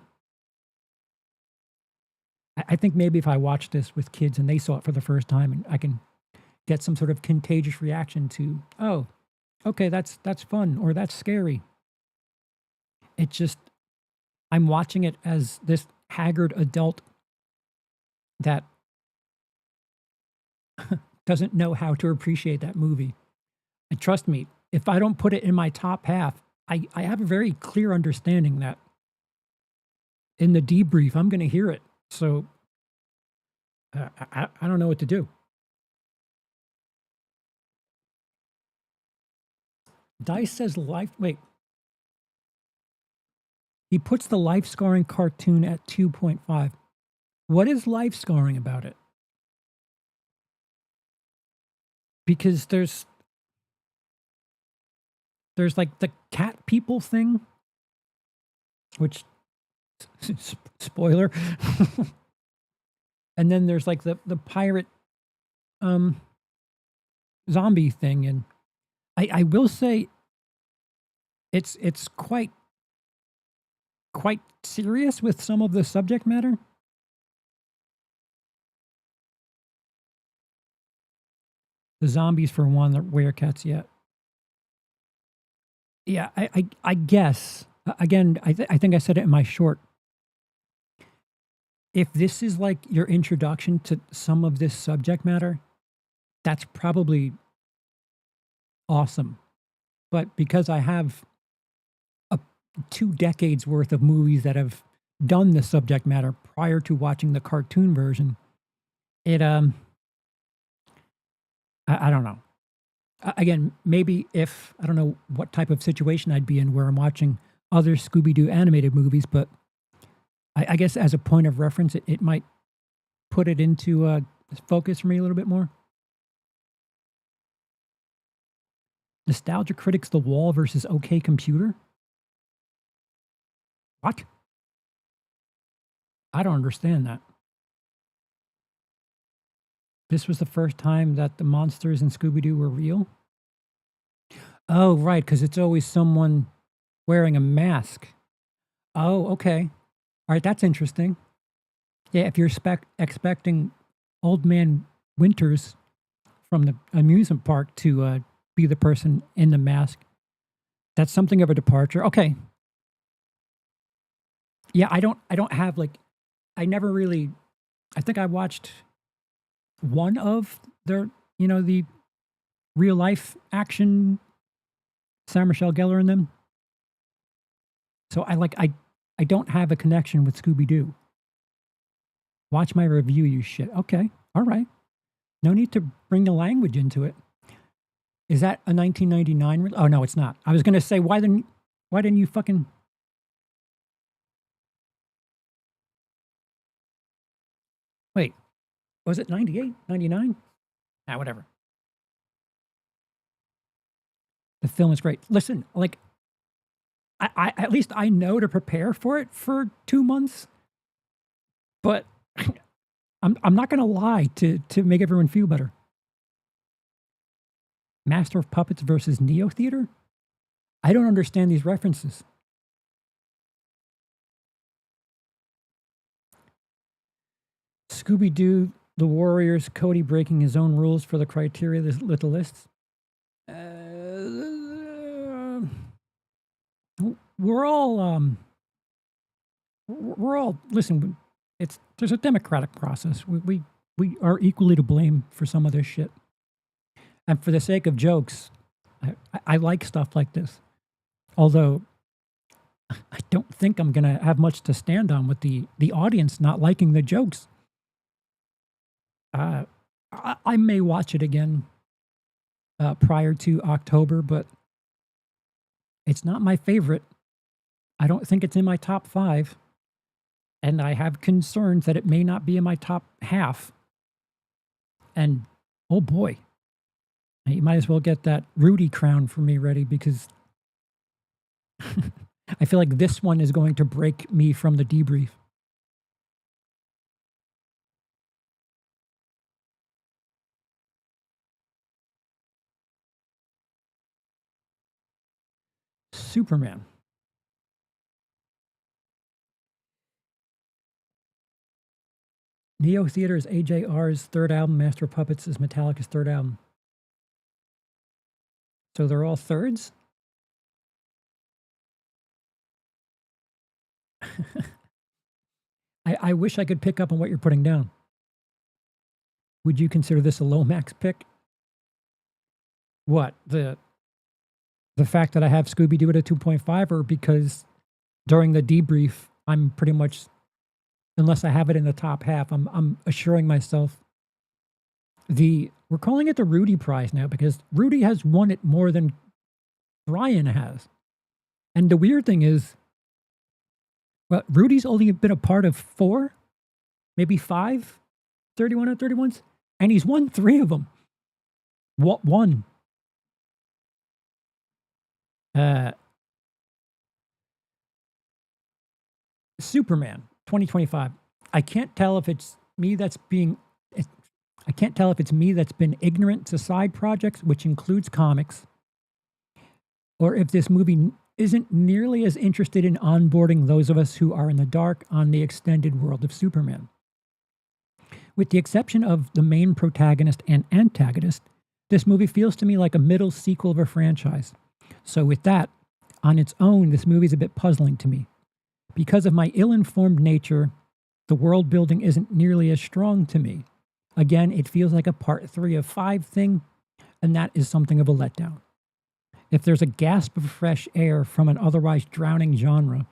I think maybe if I watched this with kids and they saw it for the first time, and I can get some sort of contagious reaction to, oh, okay, that's fun or that's scary. It just, I'm watching it as this haggard adult that doesn't know how to appreciate that movie. And trust me, if I don't put it in my top half, I have a very clear understanding that in the debrief, I'm going to hear it. So I don't know what to do. Dice says life. Wait. He puts the life scoring cartoon at 2.5. What is life scoring about it? Because there's like the cat people thing, which spoiler. And then there's like the pirate zombie thing, and I will say it's quite serious with some of the subject matter. The zombies for one, the werecats yet. Yeah, I guess again I think I said it in my short. If this is like your introduction to some of this subject matter, that's probably awesome. But because I have 2 decades worth of movies that have done the subject matter prior to watching the cartoon version, it I don't know. Again, maybe if I don't know what type of situation I'd be in where I'm watching other Scooby-Doo animated movies, but I guess as a point of reference, it might put it into focus for me a little bit more. Nostalgia Critics The Wall versus OK Computer? What? I don't understand that. This was the first time that the monsters in Scooby-Doo were real? Oh, right, because it's always someone wearing a mask. Oh, okay. All right, that's interesting. Yeah, if you're expecting Old Man Winters from the amusement park to be the person in the mask, that's something of a departure. Okay. Yeah, I don't have like, I never really, I think I watched one of their, the real life action Sarah Michelle Gellar in them. So I don't have a connection with Scooby-Doo. Watch my review, you shit. Okay. All right. No need to bring the language into it. Is that a 1999? Oh, no, it's not. I was going to say, why didn't you fucking... Wait, was it 98, 99? Ah, whatever. The film is great. Listen, like, I at least I know to prepare for it for 2 months, but I'm not going to lie to make everyone feel better. Master of Puppets versus Neo Theater? I don't understand these references. Scooby-Doo, The Warriors, Cody breaking his own rules for the criteria with the lists. We're all listen. There's a democratic process. We are equally to blame for some of this shit. And for the sake of jokes, I like stuff like this. Although I don't think I'm gonna have much to stand on with the audience not liking the jokes. I may watch it again prior to October, but it's not my favorite. I don't think it's in my top 5, and I have concerns that it may not be in my top half. And oh boy, you might as well get that Rudy crown for me ready, because I feel like this one is going to break me from the debrief. Superman. Neo Theater is AJR's third album. Master of Puppets is Metallica's third album. So they're all thirds? I wish I could pick up on what you're putting down. Would you consider this a low max pick? What? The fact that I have Scooby Doo at a 2.5, or because during the debrief, I'm pretty much, unless I have it in the top half, I'm assuring myself we're calling it the Rudy Prize now, because Rudy has won it more than Brian has. And the weird thing is, well, Rudy's only been a part of 4, maybe 5 31 out 31s, and he's won 3 of them. What one? Superman 2025. I can't tell if it's me that's been ignorant to side projects, which includes comics, or if this movie isn't nearly as interested in onboarding those of us who are in the dark on the extended world of Superman. With the exception of the main protagonist and antagonist, this movie feels to me like a middle sequel of a franchise. So with that, on its own, this movie is a bit puzzling to me. Because of my ill-informed nature, the world building isn't nearly as strong to me. Again, it feels like a part 3 of 5 thing, and that is something of a letdown. If there's a gasp of fresh air from an otherwise drowning genre,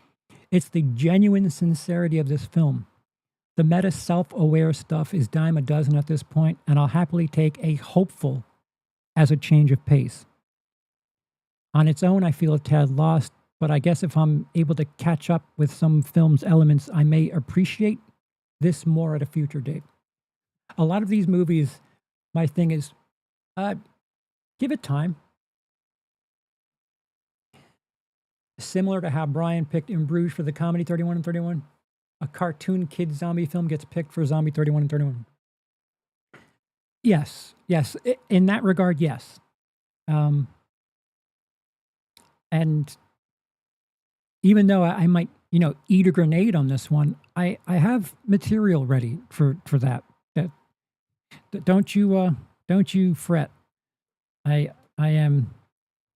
it's the genuine sincerity of this film. The meta self-aware stuff is dime a dozen at this point, and I'll happily take a hopeful as a change of pace. On its own, I feel a tad lost, but I guess if I'm able to catch up with some film's elements, I may appreciate this more at a future date. A lot of these movies, my thing is, give it time. Similar to how Brian picked In Bruges for the comedy 31 and 31, a cartoon kid zombie film gets picked for Zombie 31 and 31. Yes, in that regard, yes. And even though I might, eat a grenade on this one, I have material ready for that. Don't you fret. I am,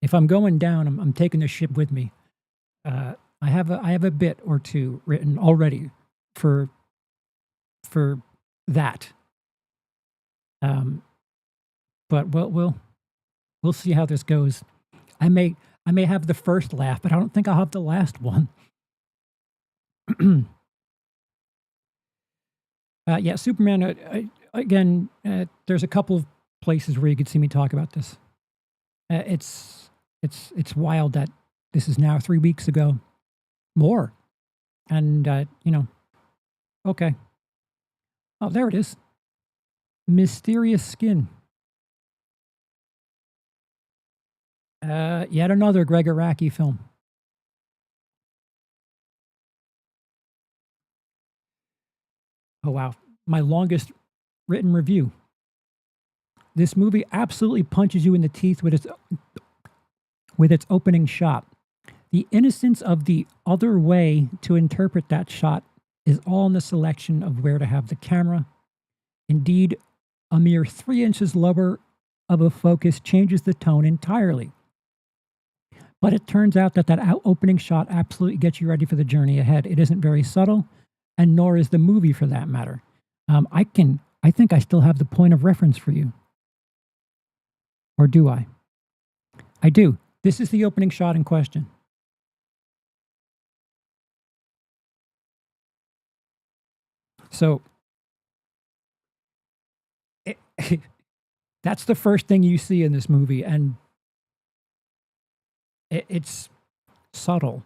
if I'm going down, I'm taking the ship with me. I have a bit or two written already for that. But we'll see how this goes. I may have the first laugh, but I don't think I'll have the last one. Yeah, Superman. Again, there's a couple of places where you could see me talk about this. It's wild that this is now 3 weeks ago, more, and okay. Oh, there it is. Mysterious Skin. Yet another Greg Araki film. Oh wow, my longest written review. This movie absolutely punches you in the teeth with its opening shot. The innocence of the other way to interpret that shot is all in the selection of where to have the camera. Indeed, a mere 3 inches lower of a focus changes the tone entirely. But it turns out that opening shot absolutely gets you ready for the journey ahead. It isn't very subtle, and nor is the movie for that matter. I think I still have the point of reference for you. Or do I? I do. This is the opening shot in question. So, That's the first thing you see in this movie, and it's subtle.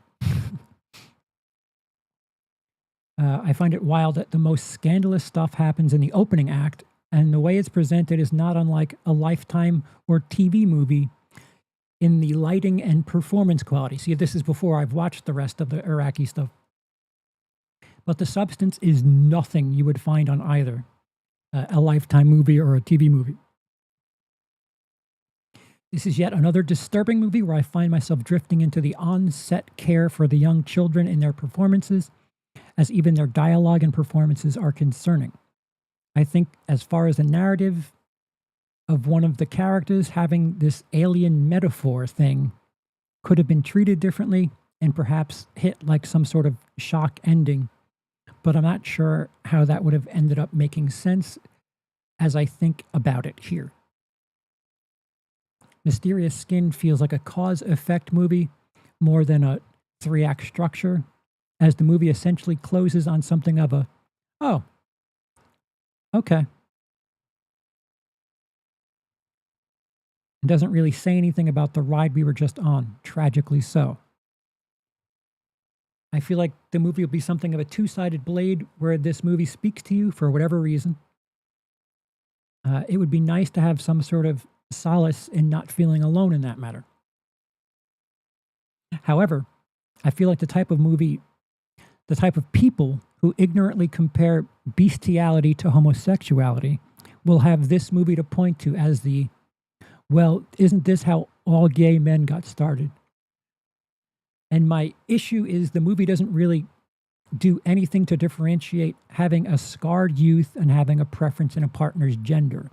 I find it wild that the most scandalous stuff happens in the opening act, and the way it's presented is not unlike a Lifetime or TV movie in the lighting and performance quality. See, this is before I've watched the rest of the Iraqi stuff. But the substance is nothing you would find on either a Lifetime movie or a TV movie. This is yet another disturbing movie where I find myself drifting into the on-set care for the young children in their performances, as even their dialogue and performances are concerning. I think as far as the narrative of one of the characters having this alien metaphor thing could have been treated differently and perhaps hit like some sort of shock ending, but I'm not sure how that would have ended up making sense as I think about it here. Mysterious Skin feels like a cause-effect movie more than a 3-act structure, as the movie essentially closes on something of a, oh, okay. It doesn't really say anything about the ride we were just on, tragically so. I feel like the movie will be something of a two-sided blade where this movie speaks to you for whatever reason. It would be nice to have some sort of solace in not feeling alone in that matter. However, I feel like the type of movie, the type of people who ignorantly compare bestiality to homosexuality will have this movie to point to as the, well, isn't this how all gay men got started? And my issue is the movie doesn't really do anything to differentiate having a scarred youth and having a preference in a partner's gender.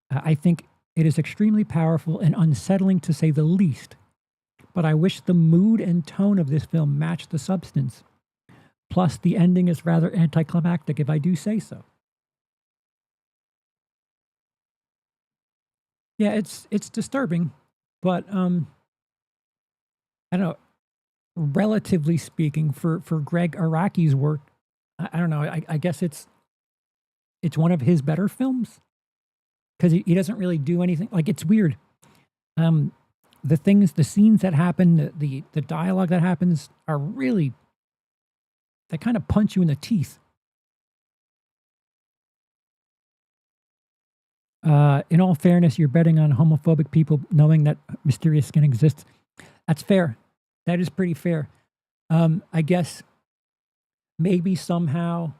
I think it is extremely powerful and unsettling to say the least, but I wish the mood and tone of this film matched the substance. Plus, the ending is rather anticlimactic, if I do say so. Yeah, it's disturbing, but I don't know. Relatively speaking, for Greg Araki's work, I don't know. I guess it's one of his better films because he doesn't really do anything. Like, it's weird. The scenes that happen, the dialogue that happens are really, they kind of punch you in the teeth. In all fairness, you're betting on homophobic people knowing that Mysterious Skin exists. That's fair. That is pretty fair. I guess maybe somehow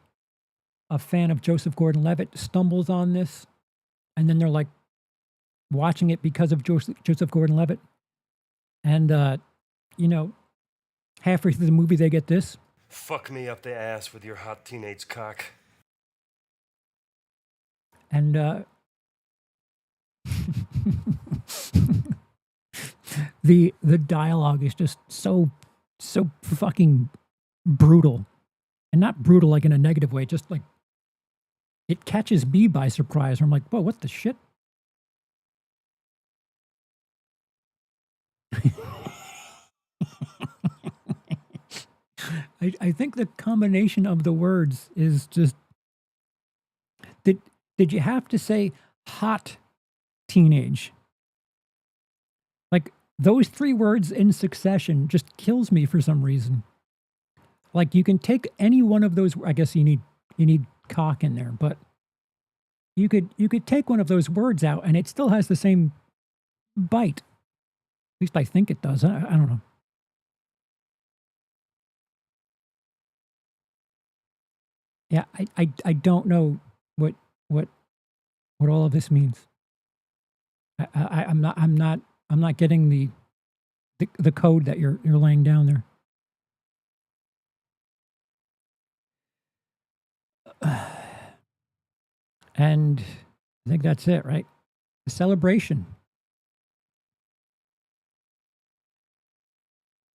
a fan of Joseph Gordon-Levitt stumbles on this, and then they're like watching it because of Joseph Gordon-Levitt. And, halfway through the movie, they get this. Fuck me up the ass with your hot teenage cock. And, the dialogue is just so fucking brutal, and not brutal like in a negative way, just like it catches me by surprise. I'm like, whoa, what the shit? I think the combination of the words is just, did you have to say hot teenage? Like, those 3 words in succession just kills me for some reason. Like, you can take any one of those, I guess you need cock in there, but you could take one of those words out and it still has the same bite. At least I think it does. I don't know. Yeah, I don't know what all of this means. I'm not getting the code that you're laying down there. And I think that's it, right? The celebration.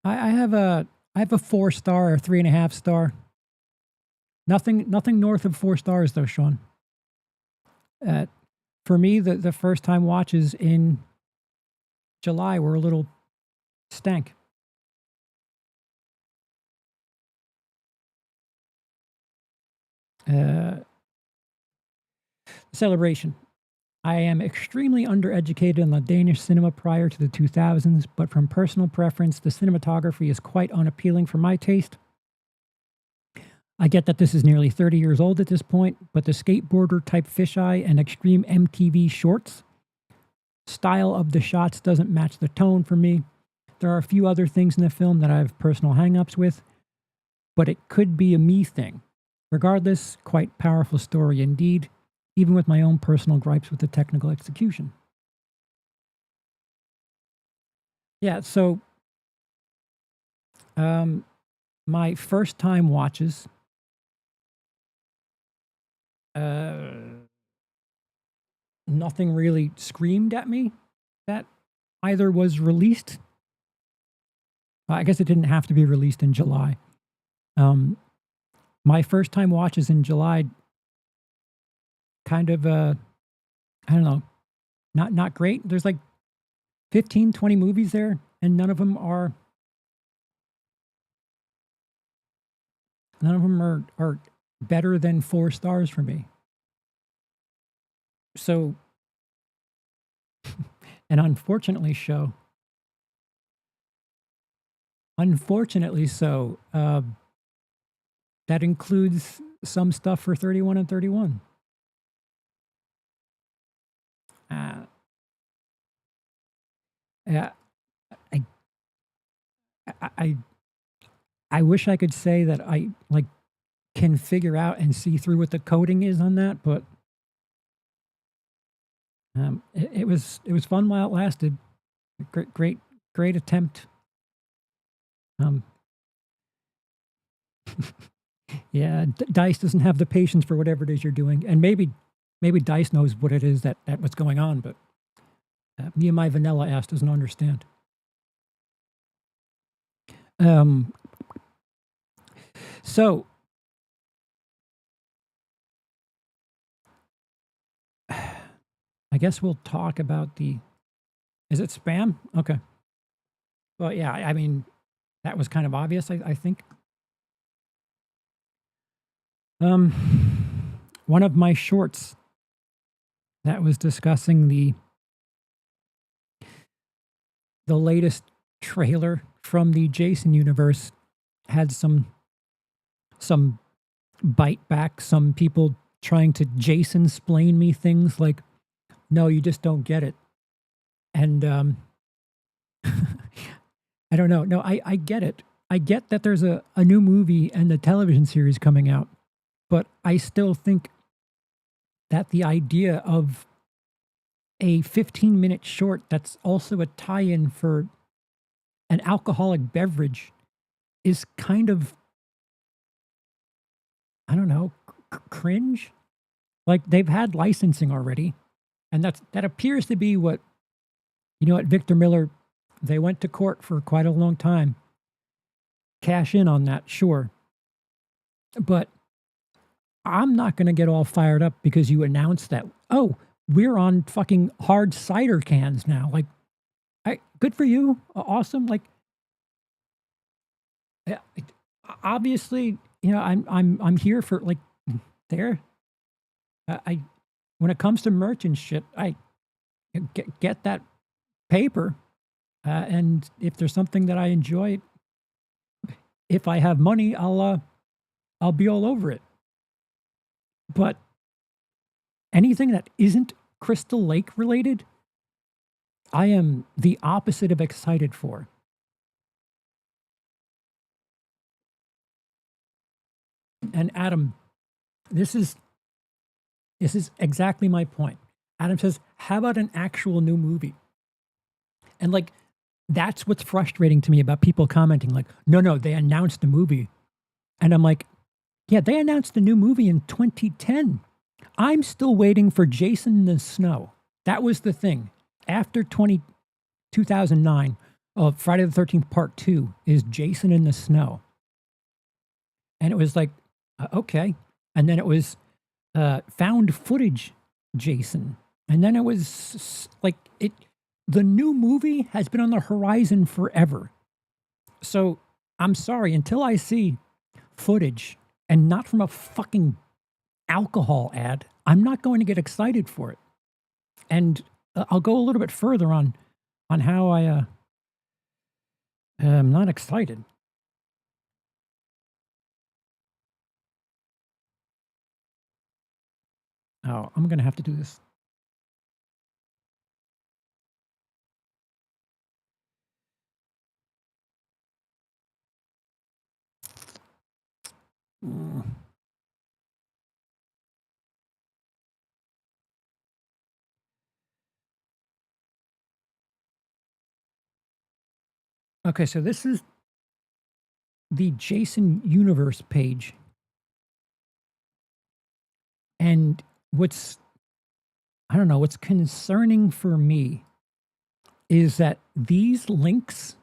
I have a 4-star or 3.5 star. Nothing north of 4 stars though, Sean. For me, the first time watches in July were a little stank. Celebration. I am extremely undereducated on the Danish cinema prior to the 2000s, but from personal preference, the cinematography is quite unappealing for my taste. I get that this is nearly 30 years old at this point, but the skateboarder type fisheye and extreme MTV shorts style of the shots doesn't match the tone for me. There are a few other things in the film that I have personal hangups with, but it could be a me thing. Regardless, quite powerful story indeed, even with my own personal gripes with the technical execution. Yeah, so my first time watches, nothing really screamed at me that either was released. I guess it didn't have to be released in July. My first time watches in July, kind of, I don't know, not great. There's like 15, 20 movies there, and none of them are better than 4 stars for me. So, and unfortunately so, that includes some stuff for 31 and 31. Yeah, I wish I could say that I like can figure out and see through what the coding is on that, but it was fun while it lasted. Great attempt. Yeah, Dice doesn't have the patience for whatever it is you're doing, and maybe Dice knows what it is that what's going on, but me and my vanilla ass doesn't understand. So I guess we'll talk about the. Is it spam? Okay. Well, yeah. I mean, that was kind of obvious. I think. One of my shorts that was discussing the latest trailer from the Jason universe had some bite back, some people trying to Jason-splain me things like, no, you just don't get it. And I don't know. No, I get it. I get that there's a new movie and a television series coming out, but I still think that the idea of a 15-minute short that's also a tie-in for an alcoholic beverage is kind of, I don't know, cringe. Like, they've had licensing already, and that appears to be what, Victor Miller, they went to court for quite a long time. Cash in on that, sure. But I'm not going to get all fired up because you announced that, oh, we're on fucking hard cider cans now. Like, good for you. Awesome. Like, obviously, I'm here for like there. When it comes to merch and shit, I get that paper, and if there's something that I enjoy, if I have money, I'll be all over it. But anything that isn't Crystal Lake related, I am the opposite of excited for. And Adam, this is exactly my point. Adam says, how about an actual new movie? And like, that's what's frustrating to me about people commenting like, no, they announced a movie. And I'm like, yeah, they announced a new movie in 2010. I'm still waiting for Jason in the Snow. That was the thing. After 2009, Friday the 13th Part 2 is Jason in the Snow. And it was like, okay. And then it was found footage Jason. And then it was like, the new movie has been on the horizon forever. So I'm sorry, until I see footage and not from a fucking alcohol ad, I'm not going to get excited for it. And I'll go a little bit further on how I am not excited. Oh, I'm going to have to do this. Mm. Okay, so this is the JASON Universe page. And what's concerning for me is that these links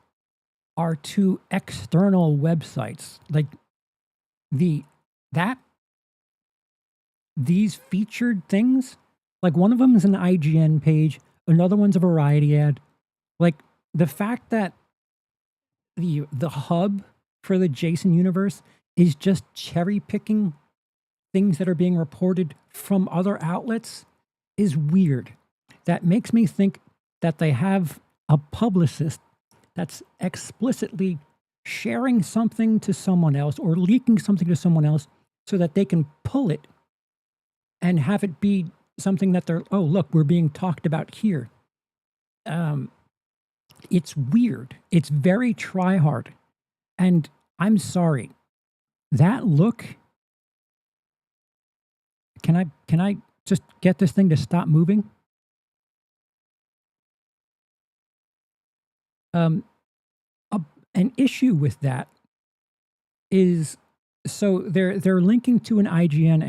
are to external websites. Like these featured things, like one of them is an IGN page, another one's a Variety ad. Like the fact that the hub for the JASON universe is just cherry picking things that are being reported from other outlets is weird. That makes me think that they have a publicist that's explicitly sharing something to someone else or leaking something to someone else so that they can pull it and have it be something that they're, oh, look, we're being talked about here. It's weird. It's very try-hard. And I'm sorry. That look... Can I just get this thing to stop moving? An issue with that is, so they're linking to an IGN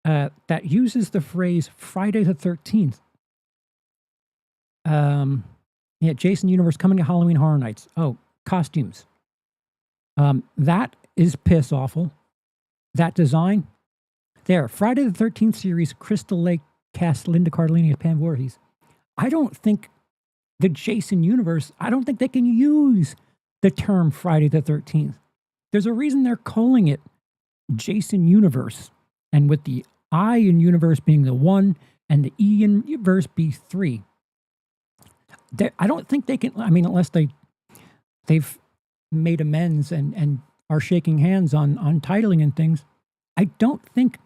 ad that uses the phrase Friday the 13th. Yeah, JASON Universe coming to Halloween Horror Nights. Oh, costumes. That is piss awful. That design. There, Friday the 13th series, Crystal Lake cast Linda Cardellini as Pam Voorhees. I don't think the JASON universe, I don't think they can use the term Friday the 13th. There's a reason they're calling it JASON universe. And with the I in universe being the 1 and the E in universe be 3. I don't think they can, I mean, unless they've made amends and are shaking hands on titling and things, I don't think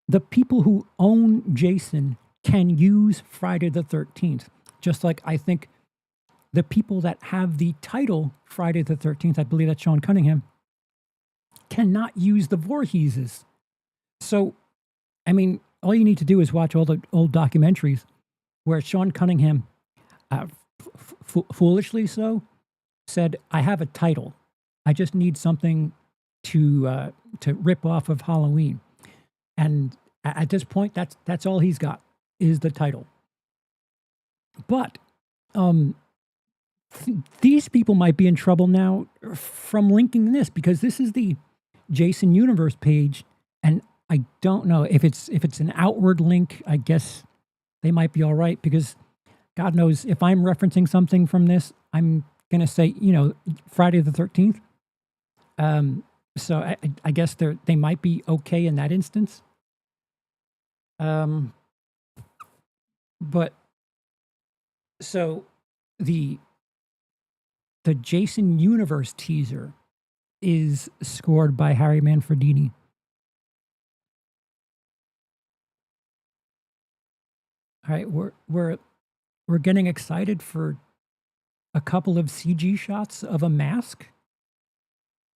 the people who own JASON can use Friday the 13th. Just like I think the people that have the title Friday the 13th, I believe that's Sean Cunningham, cannot use the Voorheeses. So, I mean, all you need to do is watch all the old documentaries where Sean Cunningham, foolishly so, said, I have a title. I just need something to rip off of Halloween. And at this point, that's all he's got, is the title. But these people might be in trouble now from linking this, because this is the JASON Universe page, and I don't know if it's an outward link. I guess they might be all right, because God knows if I'm referencing something from this, I'm going to say, Friday the 13th. So I guess they might be okay in that instance. But so the JASON Universe teaser is scored by Harry Manfredini. All right, we're getting excited for a couple of CG shots of a mask.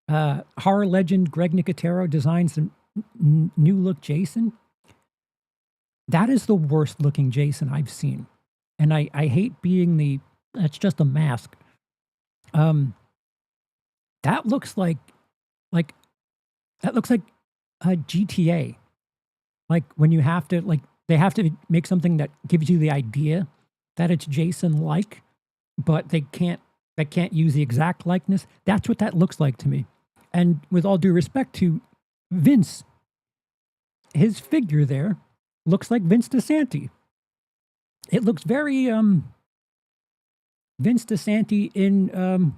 Horror legend Greg Nicotero designs a new look JASON. That is the worst looking JASON I've seen. And I hate being that's just a mask. That looks like a GTA. Like when you have to, they have to make something that gives you the idea that it's JASON-like, but they can't use the exact likeness. That's what that looks like to me. And with all due respect to Vince, his figure there looks like Vince DeSanti. It looks very Vince DeSanti in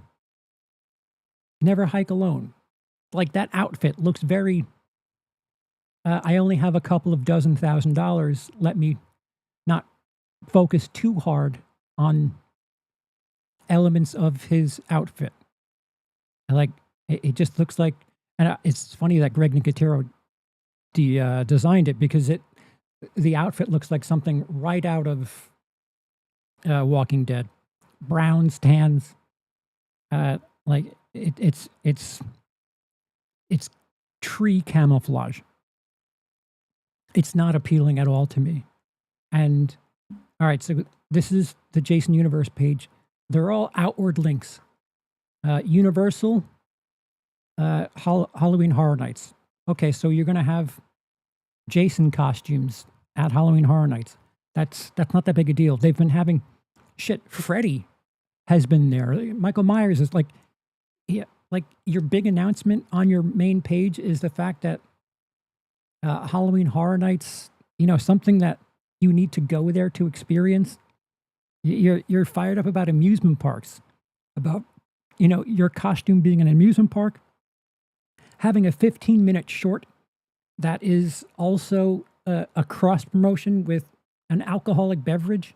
Never Hike Alone. Like that outfit looks very I only have a couple of $1,000. Let me not focus too hard on elements of his outfit. Like, it just looks like, and it's funny that Greg Nicotero designed it, because the outfit looks like something right out of Walking Dead. Browns, tans, like it's tree camouflage. It's not appealing at all to me. And all right, so this is the Jason Universe page. They're all outward links. Universal, Halloween Horror Nights. Okay, so you're gonna have Jason costumes at Halloween Horror Nights. That's not that big a deal. They've been having shit. Freddy has been there. Michael Myers is like, yeah, like your big announcement on your main page is the fact that Halloween Horror Nights, something that you need to go there to experience. You're fired up about amusement parks, about your costume being an amusement park, having a 15-minute short that is also a cross promotion with an alcoholic beverage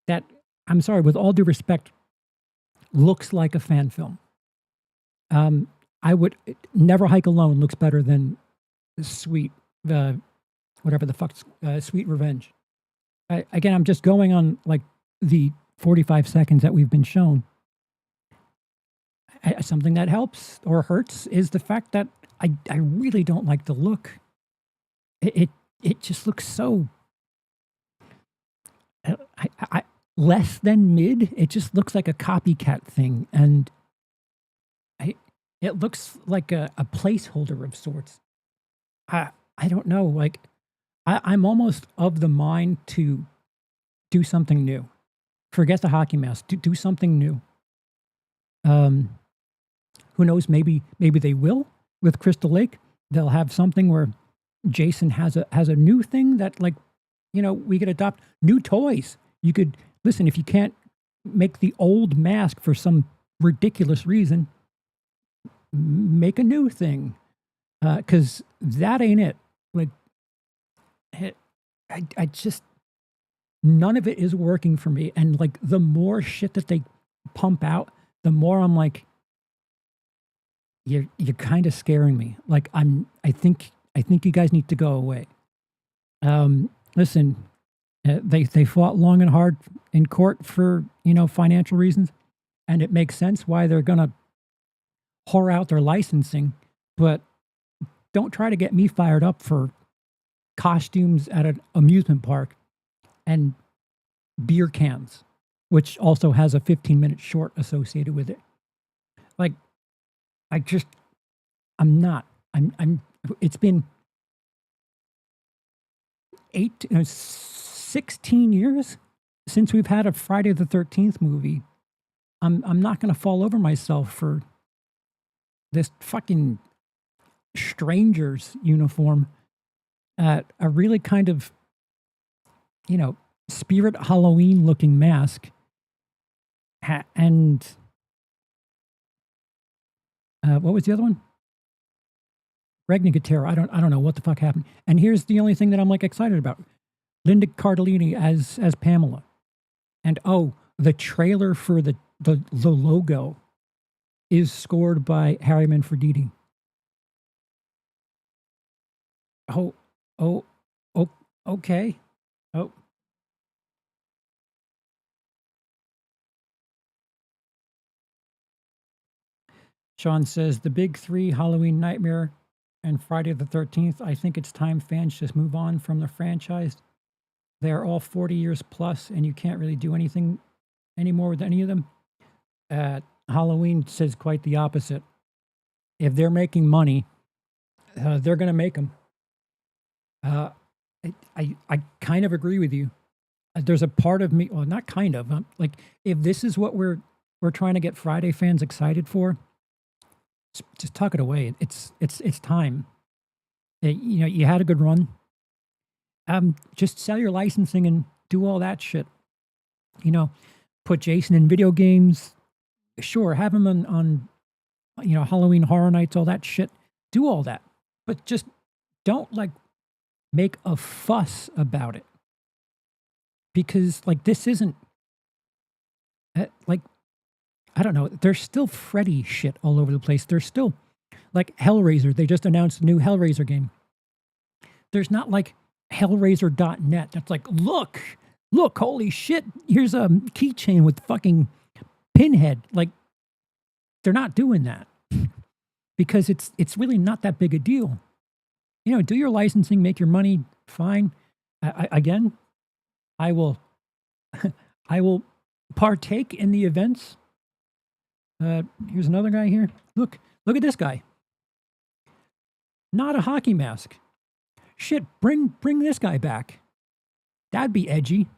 that, I'm sorry, with all due respect, looks like a fan film. I would Never Hike Alone looks better than Sweet, whatever the fuck, Sweet Revenge. Again, I'm just going on like the 45 seconds that we've been shown. Something that helps or hurts is the fact that I really don't like the look. It just looks so less than mid. It just looks like a copycat thing, and it looks like a placeholder of sorts. I don't know. Like, I'm almost of the mind to do something new. Forget the hockey mask. Do something new. Who knows? Maybe they will with Crystal Lake. They'll have something where Jason has a new thing that, like, we could adopt new toys. You could listen, if you can't make the old mask for some ridiculous reason, make a new thing. Because that ain't it. Like, I just, none of it is working for me. And like, the more shit that they pump out, the more I'm like, you're kind of scaring me. Like, I think you guys need to go away. Listen, they fought long and hard in court for, financial reasons, and it makes sense why they're gonna whore out their licensing, but don't try to get me fired up for costumes at an amusement park and beer cans, which also has a 15-minute short associated with it. Like, it's been 16 years since we've had a Friday the 13th movie. I'm not going to fall over myself for this fucking stranger's uniform, a really kind of, spirit Halloween looking mask, and what was the other one? Greg Nicotero. I don't know what the fuck happened. And here's the only thing that I'm like excited about: Linda Cardellini as Pamela, and the trailer for the logo is scored by Harry Manfredini. Okay. Oh. Sean says, the big three, Halloween Nightmare and Friday the 13th, I think it's time fans just move on from the franchise. They are all 40 years plus, and you can't really do anything anymore with any of them. Halloween says quite the opposite. If they're making money, they're going to make them. I kind of agree with you. There's a part of me, well, not kind of, like, if this is what we're trying to get Friday fans excited for, just tuck it away. It's time. You had a good run. Just sell your licensing and do all that shit. Put Jason in video games. Sure, have him on Halloween Horror Nights, all that shit. Do all that. But just don't, like, make a fuss about it. because like this isn't like, I don't know. There's still Freddy shit all over the place. There's still like Hellraiser. They just announced a new Hellraiser game. There's not like Hellraiser.net. That's like, look, holy shit. Here's a keychain with fucking Pinhead. Like, they're not doing that because it's really not that big a deal. You know, do your licensing, make your money, fine. Again, I will partake in the events. Here's another guy here. Look at this guy. Not a hockey mask. Shit, bring this guy back. That'd be edgy.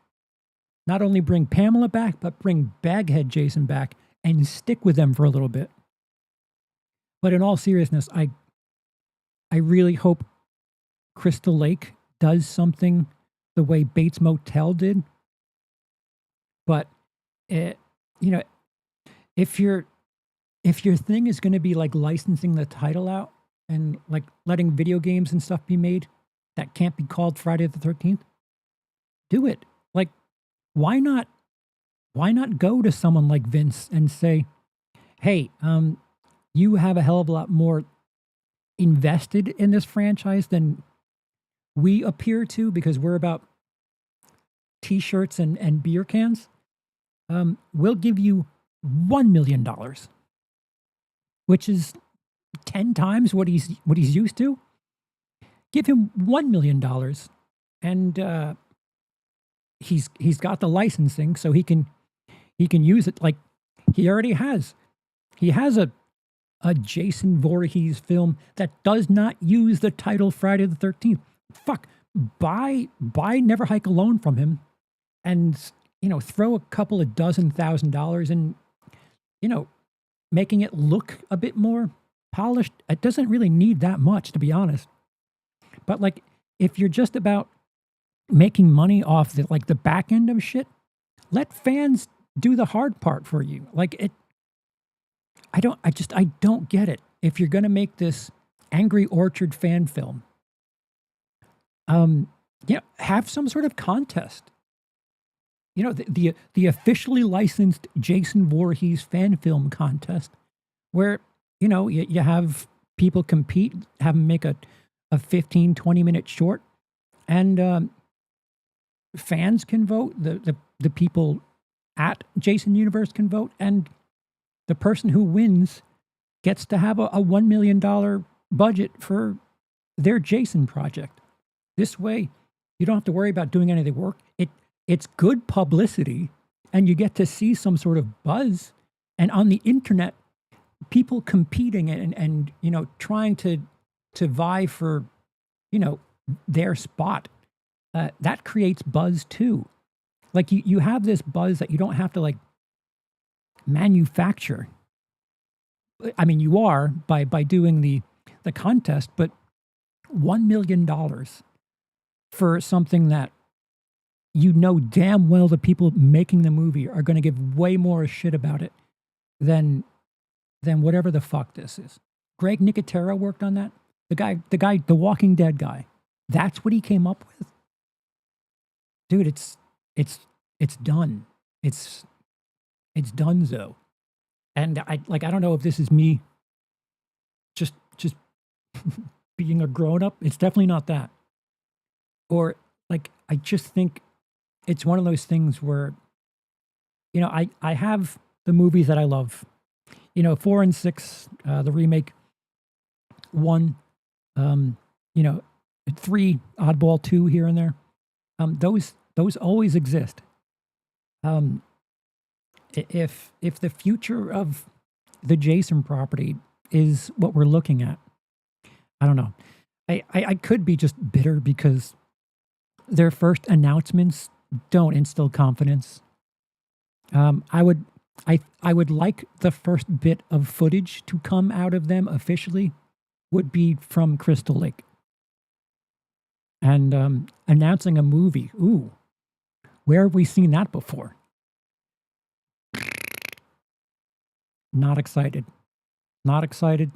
Not only bring Pamela back, but bring Baghead Jason back and stick with them for a little bit. But in all seriousness, I really hope Crystal Lake does something the way Bates Motel did. But you know, if your thing is going to be like licensing the title out and like letting video games and stuff be made that can't be called Friday the 13th, do it. Like, why not go to someone like Vince and say, hey, you have a hell of a lot more invested in this franchise than we appear to, because we're about t-shirts and beer cans. We'll give you $1 million, which is 10 times what he's used to. Give him $1 million, and he's got the licensing, so he can use it. Like, he already has. He has a Jason Voorhees film that does not use the title Friday the 13th. Fuck, buy Never Hike Alone from him, and throw a couple of $1,000 in, making it look a bit more polished. It doesn't really need that much, to be honest. But like, if you're just about making money off the back end of shit, let fans do the hard part for you. Like, I don't get it. If you're gonna make this Angry Orchard fan film, have some sort of contest. The officially licensed Jason Voorhees fan film contest, where you have people compete, have them make a 15-20 minute short, and fans can vote. The people at Jason Universe can vote, and the person who wins gets to have a $1 million budget for their Jason project. This way, you don't have to worry about doing any of the work. It's good publicity, and you get to see some sort of buzz. And on the internet, people competing and trying to vie for their spot. That creates buzz too. Like, you have this buzz that you don't have to like manufacture. I mean, you are by doing the contest, but $1 million for something that damn well the people making the movie are going to give way more shit about it than whatever the fuck this is. Greg Nicotero worked on that. The Walking Dead guy. That's what he came up with. Dude, it's done. It's donezo. And I don't know if this is me just being a grown up. It's definitely not that. Or like, I just think it's one of those things where, I have the movies that I love, 4 and 6, the remake, 1, 3, Oddball 2 here and there. Those always exist. If the future of the Jason property is what we're looking at, I don't know. I could be just bitter because their first announcements don't instill confidence. I would like the first bit of footage to come out of them officially would be from Crystal Lake. And announcing a movie. Ooh, where have we seen that before? Not excited. Not excited.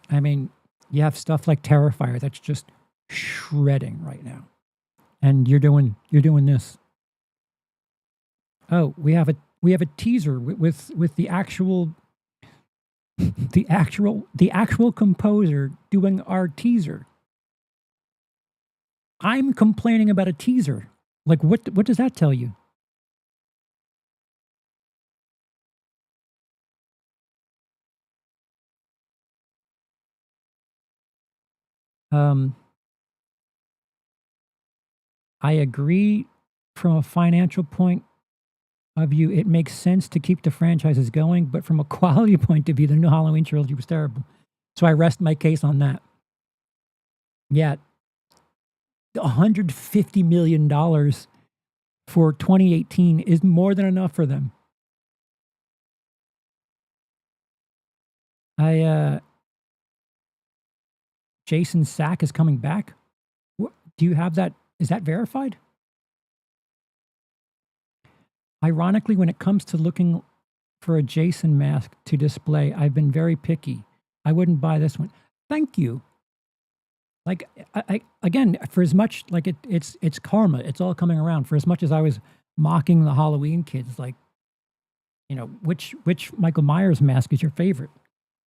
I mean, you have stuff like Terrifier that's just shredding right now. and you're doing this. Oh, we have a teaser with the actual composer doing our teaser. I'm complaining about a teaser. Like, what does that tell you? I agree from a financial point of view, it makes sense to keep the franchises going, but from a quality point of view, the new Halloween trilogy was terrible. So I rest my case on that. Yeah, $150 million for 2018 is more than enough for them. Jason Sack is coming back. Do you have that? Is that verified? Ironically, when it comes to looking for a Jason mask to display, I've been very picky. I wouldn't buy this one. Thank you. Like, I again, for as much, like it's karma. It's all coming around. For as much as I was mocking the Halloween kids, like, you know, which Michael Myers mask is your favorite?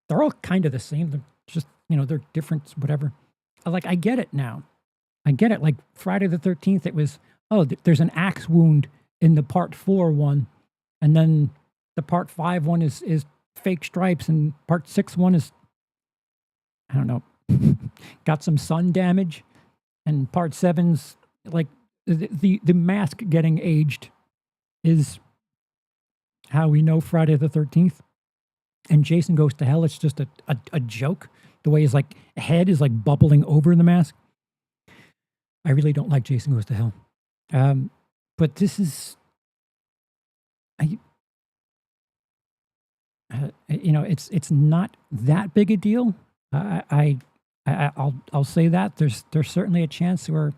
They're all kind of the same. They're just, you know, they're different, whatever. Like, I get it now. I get it. Like Friday the 13th, it was, oh, there's an axe wound in the part 4 one, and then the part 5 one is fake stripes, and part 6 one is, I don't know, got some sun damage, and part 7's like the mask getting aged is how we know Friday the 13th. And Jason Goes to Hell, it's just a joke. The way his like head is like bubbling over the mask. I really don't like Jason Goes to Hell. But this is, you know, it's not that big a deal. I'll say that there's certainly a chance where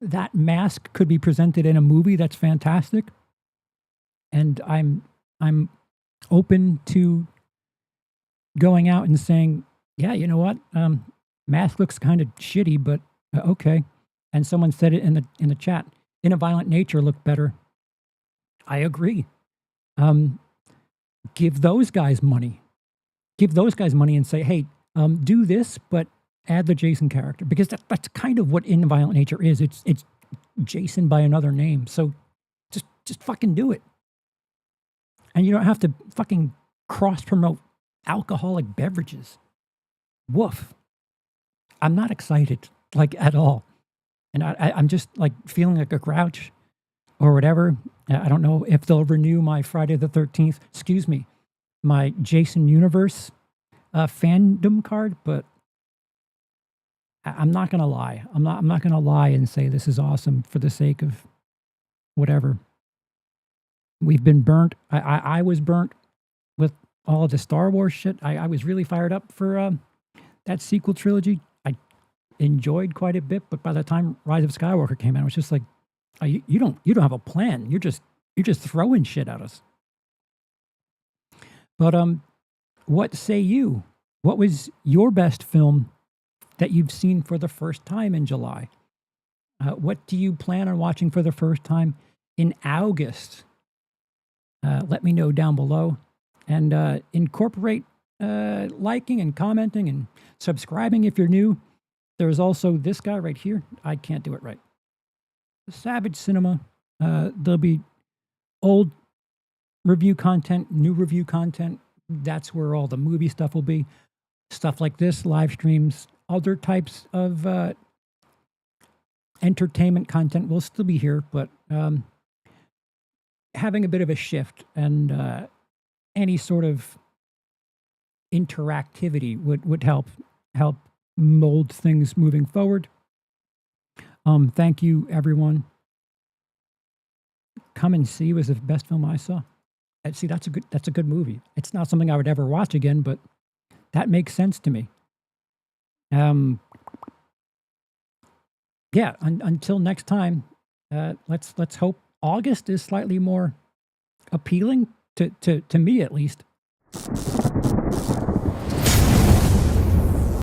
that mask could be presented in a movie that's fantastic, and I'm open to going out and saying, yeah, you know what, mask looks kind of shitty, but okay. And someone said it in the chat. In a Violent Nature looked better. I agree. Give those guys money. Give those guys money and say, hey, do this, but add the Jason character, because that's kind of what In Violent Nature is. It's Jason by another name. So just fucking do it. And you don't have to fucking cross promote alcoholic beverages. Woof. I'm not excited, like, at all. And I'm just like feeling like a grouch or whatever. I don't know if they'll renew my Friday the 13th, my Jason Universe fandom card, but I'm not going to lie. I'm not going to lie and say this is awesome for the sake of whatever. We've been burnt. I was burnt with all of the Star Wars shit. I was really fired up for that sequel trilogy. I enjoyed quite a bit, but by the time Rise of Skywalker came out, it was just like, you don't have a plan. You're just throwing shit at us. But what say you? What was your best film that you've seen for the first time in July? What do you plan on watching for the first time in August? Let me know down below, and incorporate liking and commenting and subscribing if you're new. There's also this guy right here. I can't do it right. Savage Cinema. There'll be old review content, new review content. That's where all the movie stuff will be. Stuff like this, live streams, other types of entertainment content will still be here, but having a bit of a shift, and any sort of interactivity would help mold things moving forward. Thank you, everyone. Come and See was the best film I saw. See, that's a good movie. It's not something I would ever watch again, but that makes sense to me. Yeah. Until next time, let's hope August is slightly more appealing to me, at least.